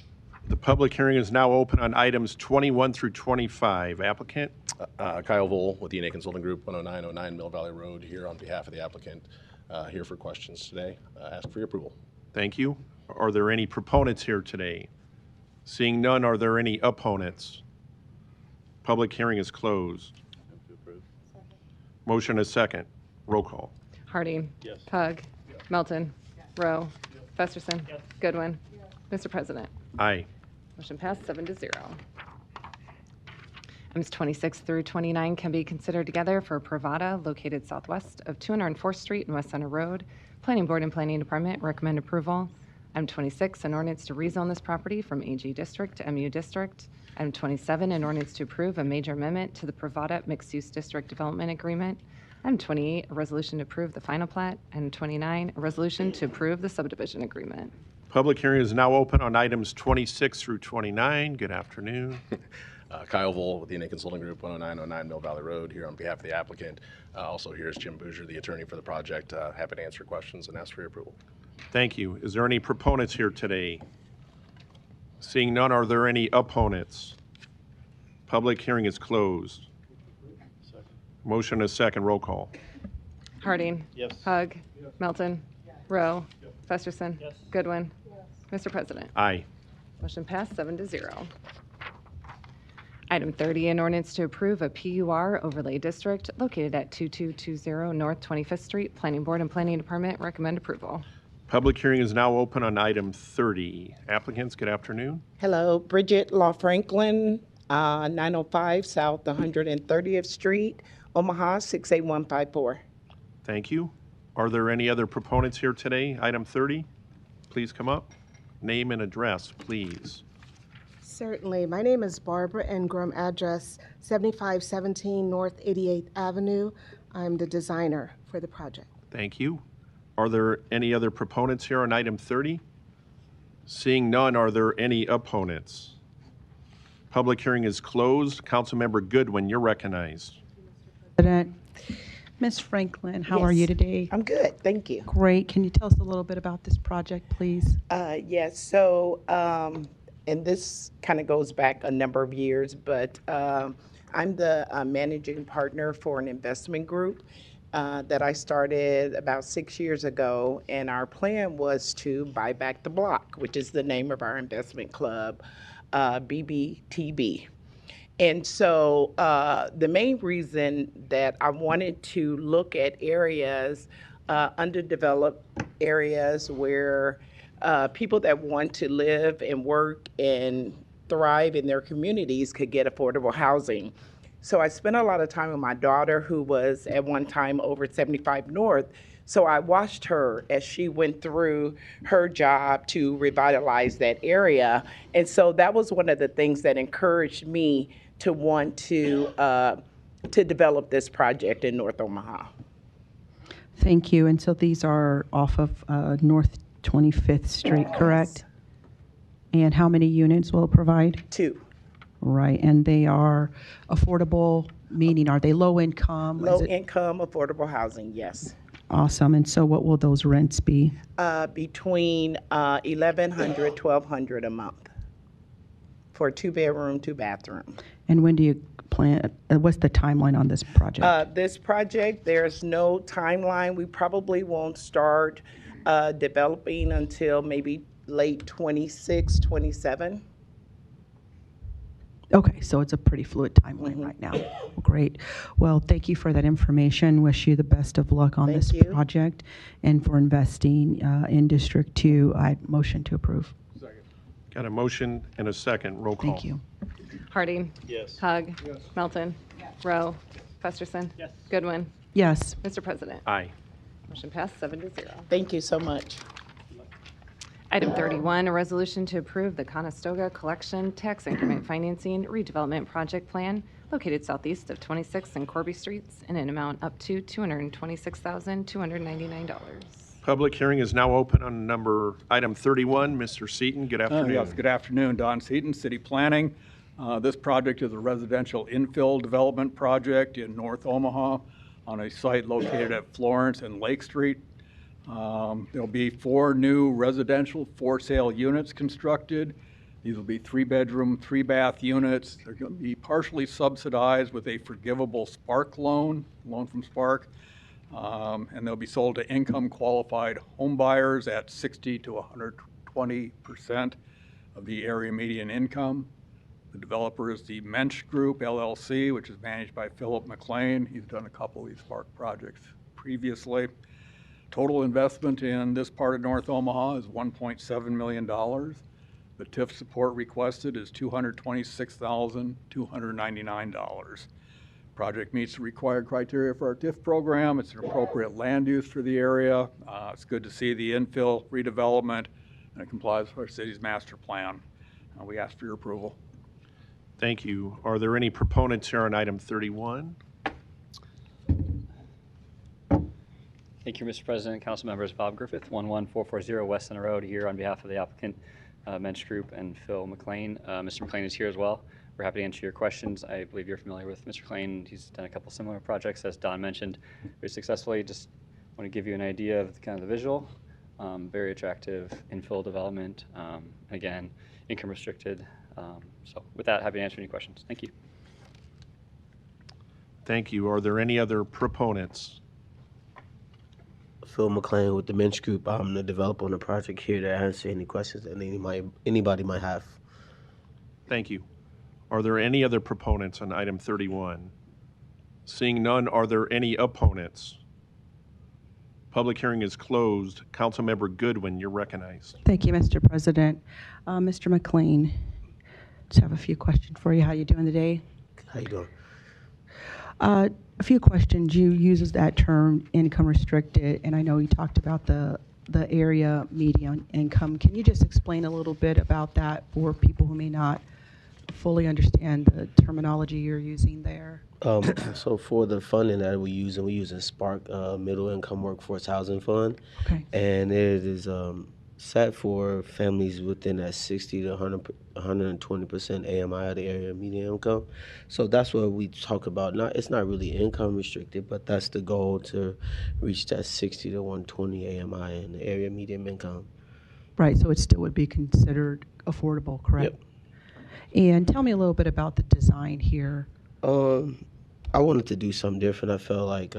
The public hearing is now open on items 21 through 25. Applicant? Kyle Vole with the Ene Consulting Group, 10909 Mill Valley Road, here on behalf of the applicant, here for questions today. Ask for your approval. Thank you. Are there any proponents here today? Seeing none, are there any opponents? Public hearing is closed. Motion is second. Roll call. Harding. Hug. Melton. Rowe. Festerson. Goodwin. Mr. President. Aye. Motion passed 7-0. Items 26 through 29 can be considered together for Pravada, located southwest of 204th Street and West Center Road. Planning Board and Planning Department recommend approval. Item 26, an ordinance to rezone this property from AG District to MU District. Item 27, an ordinance to approve a major amendment to the Pravada Mixed-Use District Development Agreement. Item 28, a resolution to approve the final plat. Item 29, a resolution to approve the subdivision agreement. Public hearing is now open on items 26 through 29. Good afternoon. Kyle Vole with the Ene Consulting Group, 10909 Mill Valley Road, here on behalf of the applicant. Also here is Jim Bouger, the attorney for the project. Happy to answer questions and ask for your approval. Thank you. Is there any proponents here today? Seeing none, are there any opponents? Public hearing is closed. Motion is second. Roll call. Harding. Hug. Melton. Rowe. Festerson. Goodwin. Mr. President. Aye. Motion passed 7-0. Item 30, an ordinance to approve a PUR overlay district located at 2220 North 25th Street. Planning Board and Planning Department recommend approval. Public hearing is now open on item 30. Applicants, good afternoon. Hello, Bridget Law Franklin, 905 South 130th Street, Omaha 68154. Thank you. Are there any other proponents here today? Item 30, please come up. Name and address, please. Certainly. My name is Barbara Ingram, address 7517 North 88th Avenue. I'm the designer for the project. Thank you. Are there any other proponents here on item 30? Seeing none, are there any opponents? Public hearing is closed. Councilmember Goodwin, you're recognized. President, Ms. Franklin, how are you today? I'm good, thank you. Great. Can you tell us a little bit about this project, please? Yes, so, and this kind of goes back a number of years, but I'm the managing partner for an investment group that I started about 6 years ago, and our plan was to buy back the block, which is the name of our investment club, BBTB. And so the main reason that I wanted to look at areas, underdeveloped areas where people that want to live and work and thrive in their communities could get affordable housing. So I spent a lot of time with my daughter, who was at one time over 75 North. So I watched her as she went through her job to revitalize that area. And so that was one of the things that encouraged me to want to develop this project in North Omaha. Thank you. And so these are off of North 25th Street, correct? And how many units will it provide? 2. Right, and they are affordable, meaning are they low income? Low income, affordable housing, yes. Awesome, and so what will those rents be? Between $1,100, $1,200 a month for a 2-bedroom, 2-bathroom. And when do you plan, what's the timeline on this project? This project, there's no timeline. We probably won't start developing until maybe late 26, 27. Okay, so it's a pretty fluid timeline right now. Great. Well, thank you for that information. Wish you the best of luck on this project and for investing in District 2. I motion to approve. Got a motion and a second. Roll call. Thank you. Harding. Yes. Hug. Melton. Rowe. Festerson. Yes. Goodwin. Yes. Mr. President. Aye. Motion passed 7-0. Thank you so much. Item 31, a resolution to approve the Conestoga Collection Tax Increment Financing Redevelopment Project Plan located southeast of 26th and Corby Streets in an amount up to $226,299. Public hearing is now open on item 31. Mr. Seaton, good afternoon. Yes, good afternoon. Don Seaton, City Planning. This project is a residential infill development project in North Omaha on a site located at Florence and Lake Street. There'll be 4 new residential for-sale units constructed. These will be 3-bedroom, 3-bath units. They're going to be partially subsidized with a forgivable Spark loan from Spark. And they'll be sold to income-qualified home buyers at 60 to 120% of the area median income. The developer is the Mensch Group, LLC, which is managed by Philip McLean. He's done a couple of these Spark projects previously. Total investment in this part of North Omaha is $1.7 million. The TIF support requested is $226,299. Project meets the required criteria for our TIF program. It's an appropriate land use for the area. It's good to see the infill redevelopment, and it complies with our city's master plan. We ask for your approval. Thank you. Are there any proponents here on item 31? Thank you, Mr. President, council members. Bob Griffith, 11440 West Center Road, here on behalf of the applicant, Mensch Group, and Phil McLean. Mr. McLean is here as well. We're happy to answer your questions. I believe you're familiar with Mr. McLean. He's done a couple similar projects, as Don mentioned, very successfully. Just want to give you an idea of kind of the visual. Very attractive infill development. Again, income restricted. So with that, happy to answer any questions. Thank you. Thank you. Are there any other proponents? Phil McLean with the Mensch Group. I'm the developer on the project, here to answer any questions that anybody might have. Thank you. Are there any other proponents on item 31? Seeing none, are there any opponents? Public hearing is closed. Councilmember Goodwin, you're recognized. Thank you, Mr. President. Mr. McLean, just have a few questions for you. How you doing today? How you doing? A few questions. You use that term income restricted, and I know you talked about the area median income. Can you just explain a little bit about that for people who may not fully understand the terminology you're using there? So for the funding that we're using Spark Middle Income Workforce Housing Fund. Okay. And it is set for families within that 60 to 120% AMI of the area median income. So that's what we talk about. It's not really income restricted, but that's the goal, to reach that 60 to 120 AMI in the area median income. Right, so it still would be considered affordable, correct? Yep. And tell me a little bit about the design here. I wanted to do something different. I felt like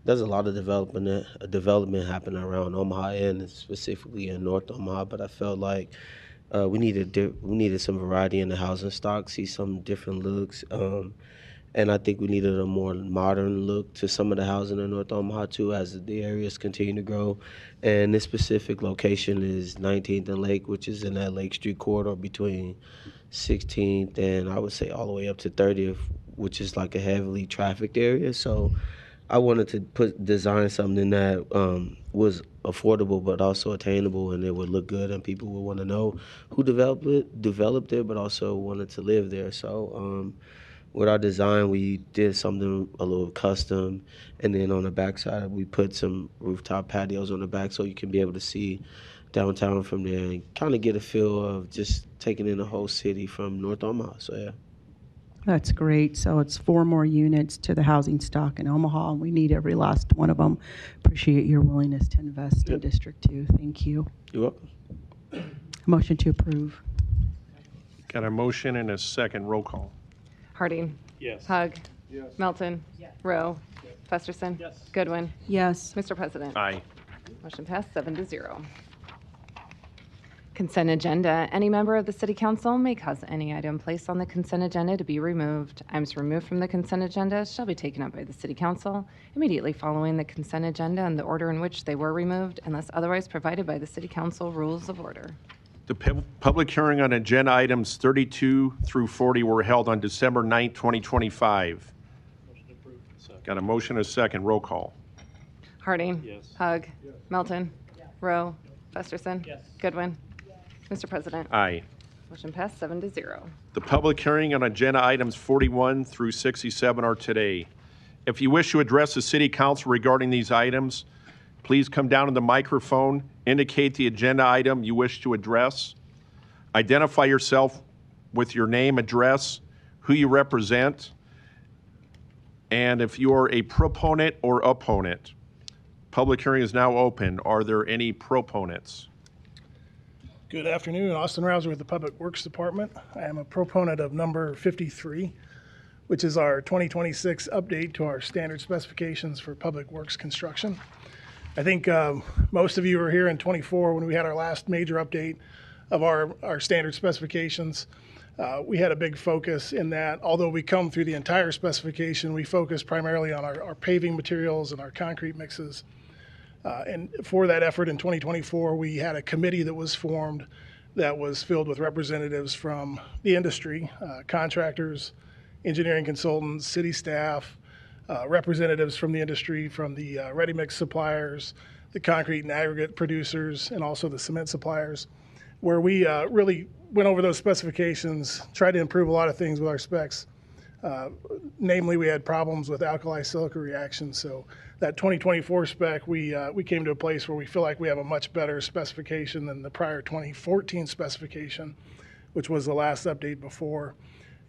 there's a lot of development happening around Omaha and specifically in North Omaha, but I felt like we needed some variety in the housing stock, see some different looks, and I think we needed a more modern look to some of the housing in North Omaha too, as the areas continue to grow. And this specific location is 19th and Lake, which is in that Lake Street corridor between 16th and I would say all the way up to 30th, which is like a heavily trafficked area. So I wanted to design something that was affordable but also attainable, and it would look good, and people would want to know who developed it, but also wanted to live there. So with our design, we did something a little custom, and then on the backside, we put some rooftop patios on the back so you can be able to see downtown from there and kind of get a feel of just taking in the whole city from North Omaha. So yeah. That's great. So it's 4 more units to the housing stock in Omaha, and we need every last one of them. Appreciate your willingness to invest in District 2. Thank you. You're welcome. Motion to approve. Got a motion and a second. Roll call. Harding. Yes. Hug. Melton. Rowe. Festerson. Goodwin. Yes. Mr. President. Aye. Motion passed 7-0. Consent agenda. Any member of the City Council may cause any item placed on the consent agenda to be removed. Items removed from the consent agenda shall be taken up by the City Council immediately following the consent agenda in the order in which they were removed, unless otherwise provided by the City Council Rules of Order. The public hearing on agenda items 32 through 40 were held on December 9, 2025. Got a motion and a second. Roll call. Harding. Yes. Hug. Melton. Rowe. Festerson. Goodwin. Mr. President. Aye. Motion passed 7-0. The public hearing on agenda items 41 through 67 are today. If you wish to address the City Council regarding these items, please come down to the microphone, indicate the agenda item you wish to address, identify yourself with your name, address, who you represent, and if you are a proponent or opponent. Public hearing is now open. Are there any proponents? Good afternoon, Austin Rouser with the Public Works Department. I am a proponent of number 53, which is our 2026 update to our standard specifications for public works construction. I think most of you were here in 24 when we had our last major update of our standard specifications. We had a big focus in that, although we come through the entire specification, we focus primarily on our paving materials and our concrete mixes. And for that effort in 2024, we had a committee that was formed that was filled with representatives from the industry, contractors, engineering consultants, city staff, representatives from the industry, from the ready-mix suppliers, the concrete and aggregate producers, and also the cement suppliers, where we really went over those specifications, tried to improve a lot of things with our specs. Namely, we had problems with alkali silica reactions. So that 2024 spec, we came to a place where we feel like we have a much better specification than the prior 2014 specification, which was the last update before.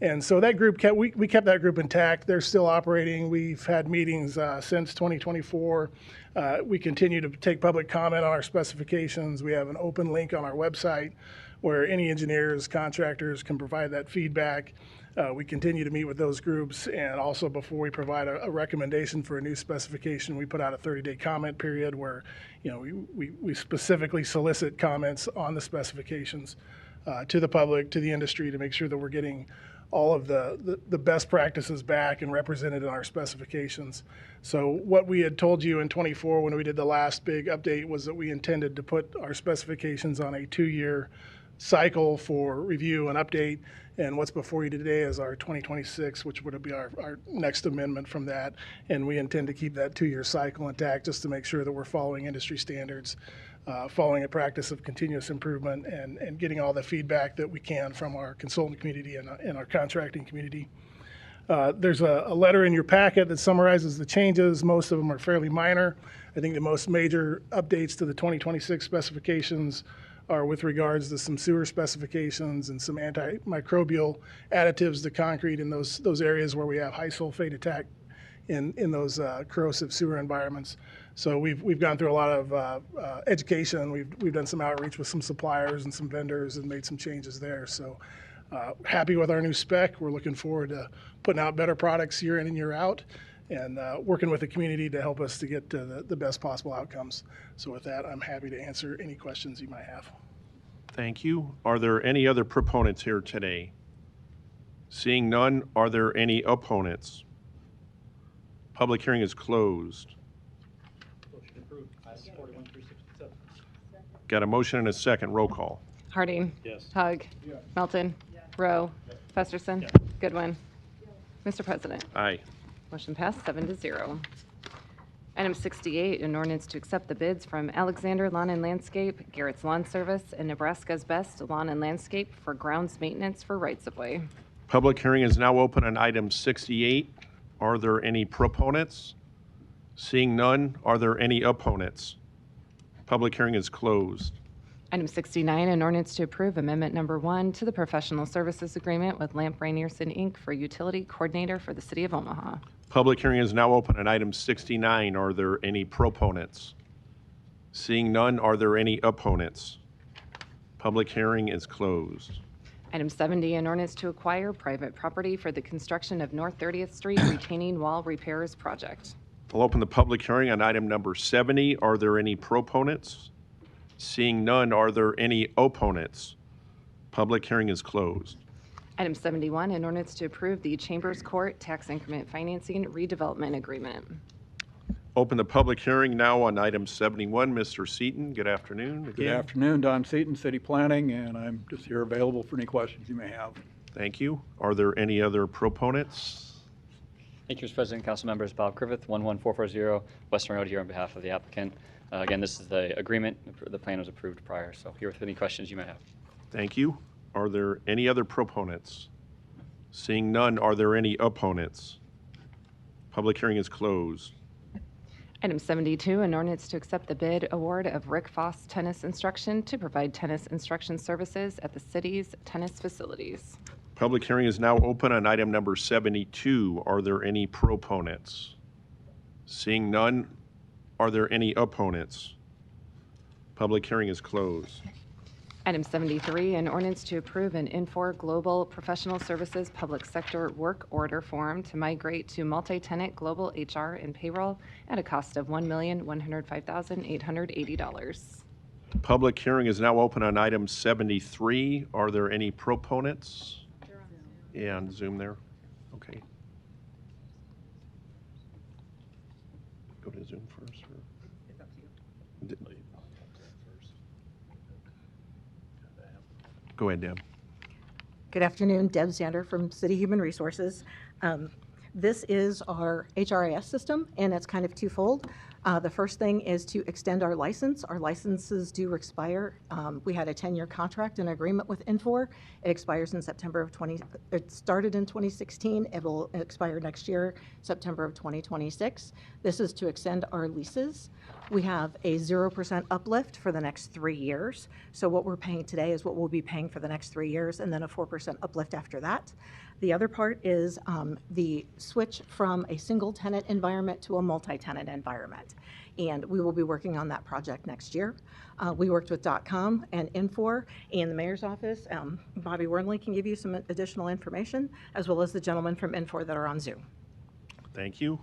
And so that group we kept that group intact. They're still operating. We've had meetings since 2024. We continue to take public comment on our specifications. We have an open link on our website where any engineers, contractors can provide that feedback. We continue to meet with those groups, and also before we provide a recommendation for a new specification, we put out a 30-day comment period where, we specifically solicit comments on the specifications to the public, to the industry, to make sure that we're getting all of the best practices back and represented in our specifications. So what we had told you in 24 when we did the last big update was that we intended to put our specifications on a 2-year cycle for review and update. And what's before you today is our 2026, which would be our next amendment from that. And we intend to keep that 2-year cycle intact just to make sure that we're following industry standards, following a practice of continuous improvement, and getting all the feedback that we can from our consultant community and our contracting community. There's a letter in your packet that summarizes the changes. Most of them are fairly minor. I think the most major updates to the 2026 specifications are with regards to some sewer specifications and some antimicrobial additives to concrete in those areas where we have high sulfate attack in those corrosive sewer environments. So we've gone through a lot of education. We've done some outreach with some suppliers and some vendors and made some changes there. So happy with our new spec. We're looking forward to putting out better products year in and year out, and working with the community to help us to get to the best possible outcomes. So with that, I'm happy to answer any questions you might have. Thank you. Are there any other proponents here today? Seeing none, are there any opponents? Public hearing is closed. Motion approved. Items 41 through 67. Got a motion and a second. Roll call. Harding. Yes. Hug. Melton. Rowe. Festerson. Goodwin. Mr. President. Aye. Motion passed 7-0. Item 68, an ordinance to accept the bids from Alexander Lawn and Landscape, Garrett's Lawn Service, and Nebraska's Best Lawn and Landscape for grounds maintenance for rights-of-way. Public hearing is now open on item 68. Are there any proponents? Seeing none, are there any opponents? Public hearing is closed. Item 69, an ordinance to approve Amendment Number 1 to the Professional Services Agreement with Lamp Rainierson, Inc. for Utility Coordinator for the City of Omaha. Public hearing is now open on item 69. Are there any proponents? Seeing none, are there any opponents? Public hearing is closed. Item 70, an ordinance to acquire private property for the construction of North 30th Street retaining wall repairs project. I'll open the public hearing on item number 70. Are there any proponents? Seeing none, are there any opponents? Public hearing is closed. Item 71, an ordinance to approve the Chambers Court Tax Increment Financing Redevelopment Agreement. Open the public hearing now on item 71. Mr. Seaton, good afternoon. Good again. afternoon, Don Seaton, City Planning, and I'm just here available for any questions you may have. Thank you. Are there any other proponents? Thank you, Mr. President, council members. Bob Griffith, 11440 Western Road, here on behalf of the applicant. Again, this is the agreement. The plan was approved prior, so here with any questions you might have. Thank you. Are there any other proponents? Seeing none, are there any opponents? Public hearing is closed. Item 72, an ordinance to accept the bid award of Rick Foss Tennis Instruction to provide tennis instruction services at the city's tennis facilities. Public hearing is now open on item number 72. Are there any proponents? Seeing none, are there any opponents? Public hearing is closed. Item 73, an ordinance to approve an Infor Global Professional Services Public Sector Work Order Form to migrate to multi-tenant global HR and payroll at a cost of $1,105,880. Public hearing is now open on item 73. Are there any proponents? Yeah, on Zoom there. Okay. Go to Zoom first. Or? Go ahead, Deb. Good afternoon, Deb Zander from City Human Resources. This is our HRIS system, and it's kind of twofold. The first thing is to extend our license. Our licenses do expire. We had a 10-year contract and agreement with Infor. It expires in September of it started in 2016. It will expire next year, September of 2026. This is to extend our leases. We have a 0% uplift for the next 3 years. So what we're paying today is what we'll be paying for the next 3 years, and then a 4% uplift after that. The other part is the switch from a single tenant environment to a multi-tenant environment. And we will be working on that project next year. We worked with DOTComm and Infor and the mayor's office. Bobby Wernley can give you some additional information, as well as the gentlemen from Infor that are on Zoom. Thank you.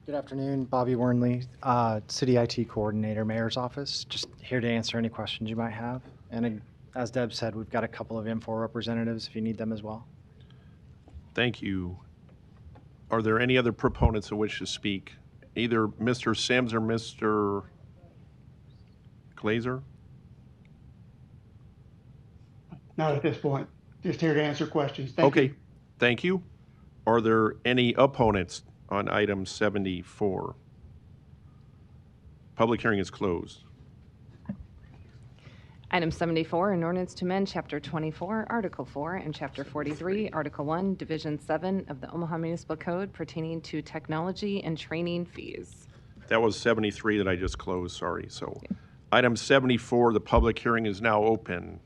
Good afternoon, Bobby Wernley, City IT Coordinator, Mayor's Office. Just here to answer any questions you might have. And as Deb said, we've got a couple of Infor representatives if you need them as well. Thank you. Are there any other proponents who wish to speak? Either Mr. Sims or Mr. Glazer? Not at this point. Just here to answer questions. Thank you. Okay, thank you. Are there any opponents on item 74? Public hearing is closed. Item 74, an ordinance to amend Chapter 24, Article 4, and Chapter 43, Article 1, Division 7 of the Omaha Municipal Code pertaining to technology and training fees. That was 73 that I just closed, sorry. So item 74, the public hearing is now open.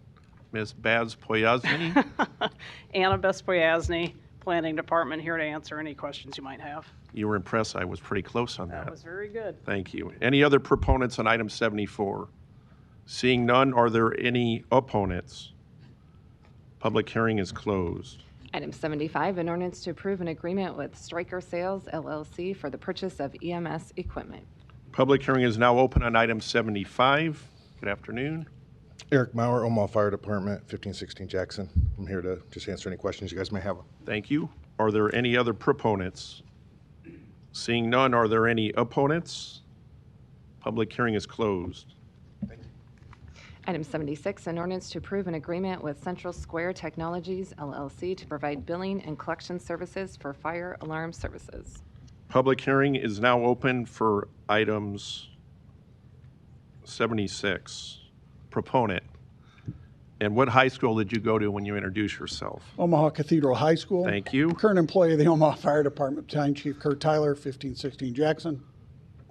Ms. Baz-Poyazny? Anna Bespoyazny, Planning Department, here to answer any questions you might have. You were impressed. I was pretty close on that. That was very good. Thank you. Any other proponents on item 74? Seeing none, are there any opponents? Public hearing is closed. Item 75, an ordinance to approve an agreement with Stryker Sales LLC for the purchase of EMS equipment. Public hearing is now open on item 75. Good afternoon. Eric Maurer, Omaha Fire Department, 1516 Jackson. I'm here to just answer any questions you guys may have. Thank you. Are there any other proponents? Seeing none, are there any opponents? Public hearing is closed. Item 76, an ordinance to approve an agreement with Central Square Technologies LLC to provide billing and collection services for fire alarm services. Public hearing is now open for items 76. Proponent. And what high school did you go to when you introduced yourself? Omaha Cathedral High School. Thank you. Current employee of the Omaha Fire Department, Battalion Chief Kurt Tyler, 1516 Jackson.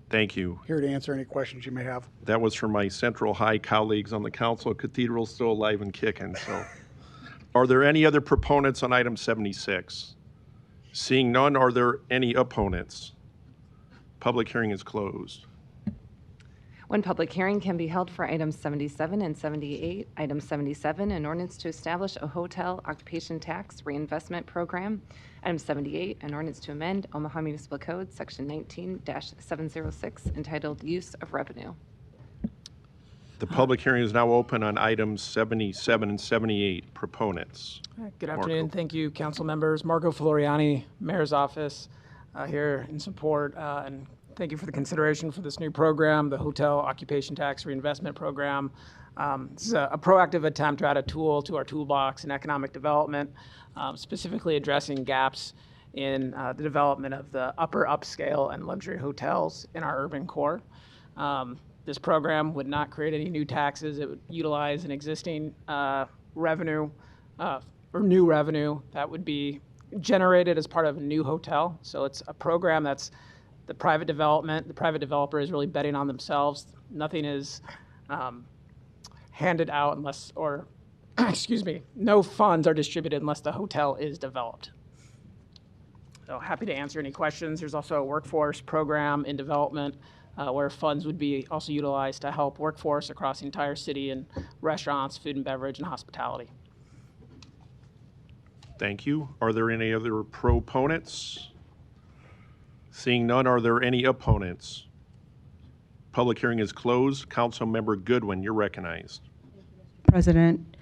Thank you. Here to answer any questions you may have. That was for my Central High colleagues on the council. Cathedral's still alive and kicking, so. Are there any other proponents on item 76? Seeing none, are there any opponents? Public hearing is closed. One public hearing can be held for items 77 and 78. Item 77, an ordinance to establish a hotel occupation tax reinvestment program. Item 78, an ordinance to amend Omaha Municipal Code, Section 19-706, entitled Use of Revenue. The public hearing is now open on items 77 and 78. Proponents. Good afternoon. Thank you, council members. Marco Floriani, Mayor's Office, here in support, and thank you for the consideration for this new program, the Hotel Occupation Tax Reinvestment Program. This is a proactive attempt to add a tool to our toolbox in economic development, specifically addressing gaps in the development of the upper upscale and luxury hotels in our urban core. This program would not create any new taxes. It would utilize an existing revenue or new revenue that would be generated as part of a new hotel. So it's a program that's the private developer is really betting on themselves. Nothing is handed out unless, or excuse me, no funds are distributed unless the hotel is developed. So happy to answer any questions. There's also a workforce program in development where funds would be also utilized to help workforce across the entire city in restaurants, food and beverage, and hospitality. Thank you. Are there any other proponents? Seeing none, are there any opponents? Public hearing is closed. Councilmember Goodwin, you're recognized. President,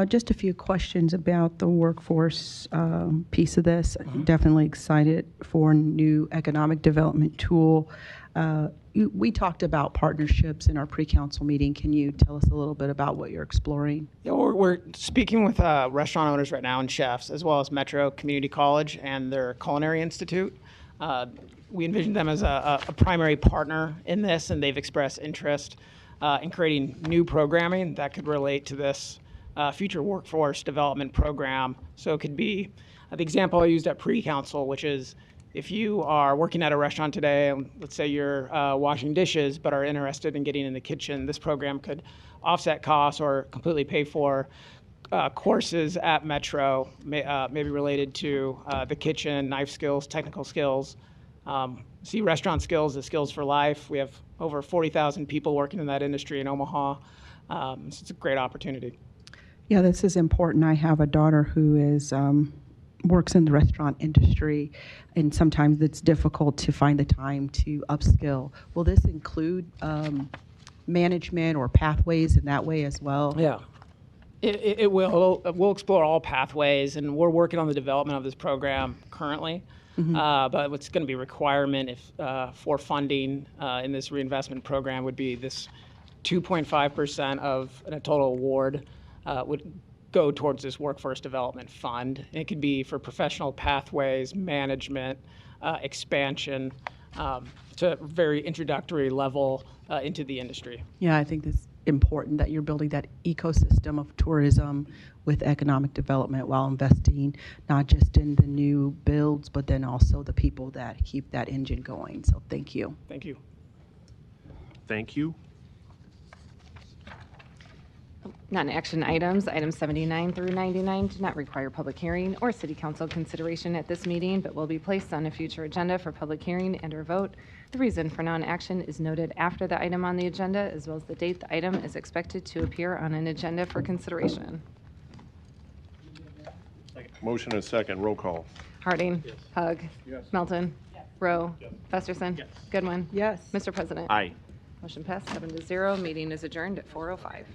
just a few questions about the workforce piece of this. Definitely excited for a new economic development tool. We talked about partnerships in our pre-council meeting. Can you tell us a little bit about what you're exploring? Yeah, we're speaking with restaurant owners right now and chefs, as well as Metro Community College and their Culinary Institute. We envision them as a primary partner in this, and they've expressed interest in creating new programming that could relate to this future workforce development program. So it could be the example I used at pre-council, which is if you are working at a restaurant today, and let's say you're washing dishes but are interested in getting in the kitchen, this program could offset costs or completely pay for courses at Metro, maybe related to the kitchen, knife skills, technical skills. See restaurant skills as skills for life. We have over 40,000 people working in that industry in Omaha. So it's a great opportunity. Yeah, this is important. I have a daughter who is works in the restaurant industry, and sometimes it's difficult to find the time to upskill. Will this include management or pathways in that way as well? Yeah. It will. We'll explore all pathways, and we're working on the development of this program currently. But what's going to be a requirement for funding in this reinvestment program would be this 2.5% of a total award would go towards this workforce development fund. It could be for professional pathways, management, expansion, to very introductory level into the industry. Yeah, I think it's important that you're building that ecosystem of tourism with economic development while investing not just in the new builds, but then also the people that keep that engine going. So thank you. Thank you. Thank you. Non-action items, items 79 through 99, do not require public hearing or city council consideration at this meeting, but will be placed on a future agenda for public hearing and/or vote. The reason for non-action is noted after the item on the agenda, as well as the date the item is expected to appear on an agenda for consideration. Motion and second. Roll call. Harding. Hug. Melton. Rowe. Festerson. Goodwin. Yes. Mr. President. Aye. Motion passed 7-0. Meeting is adjourned at 4:05.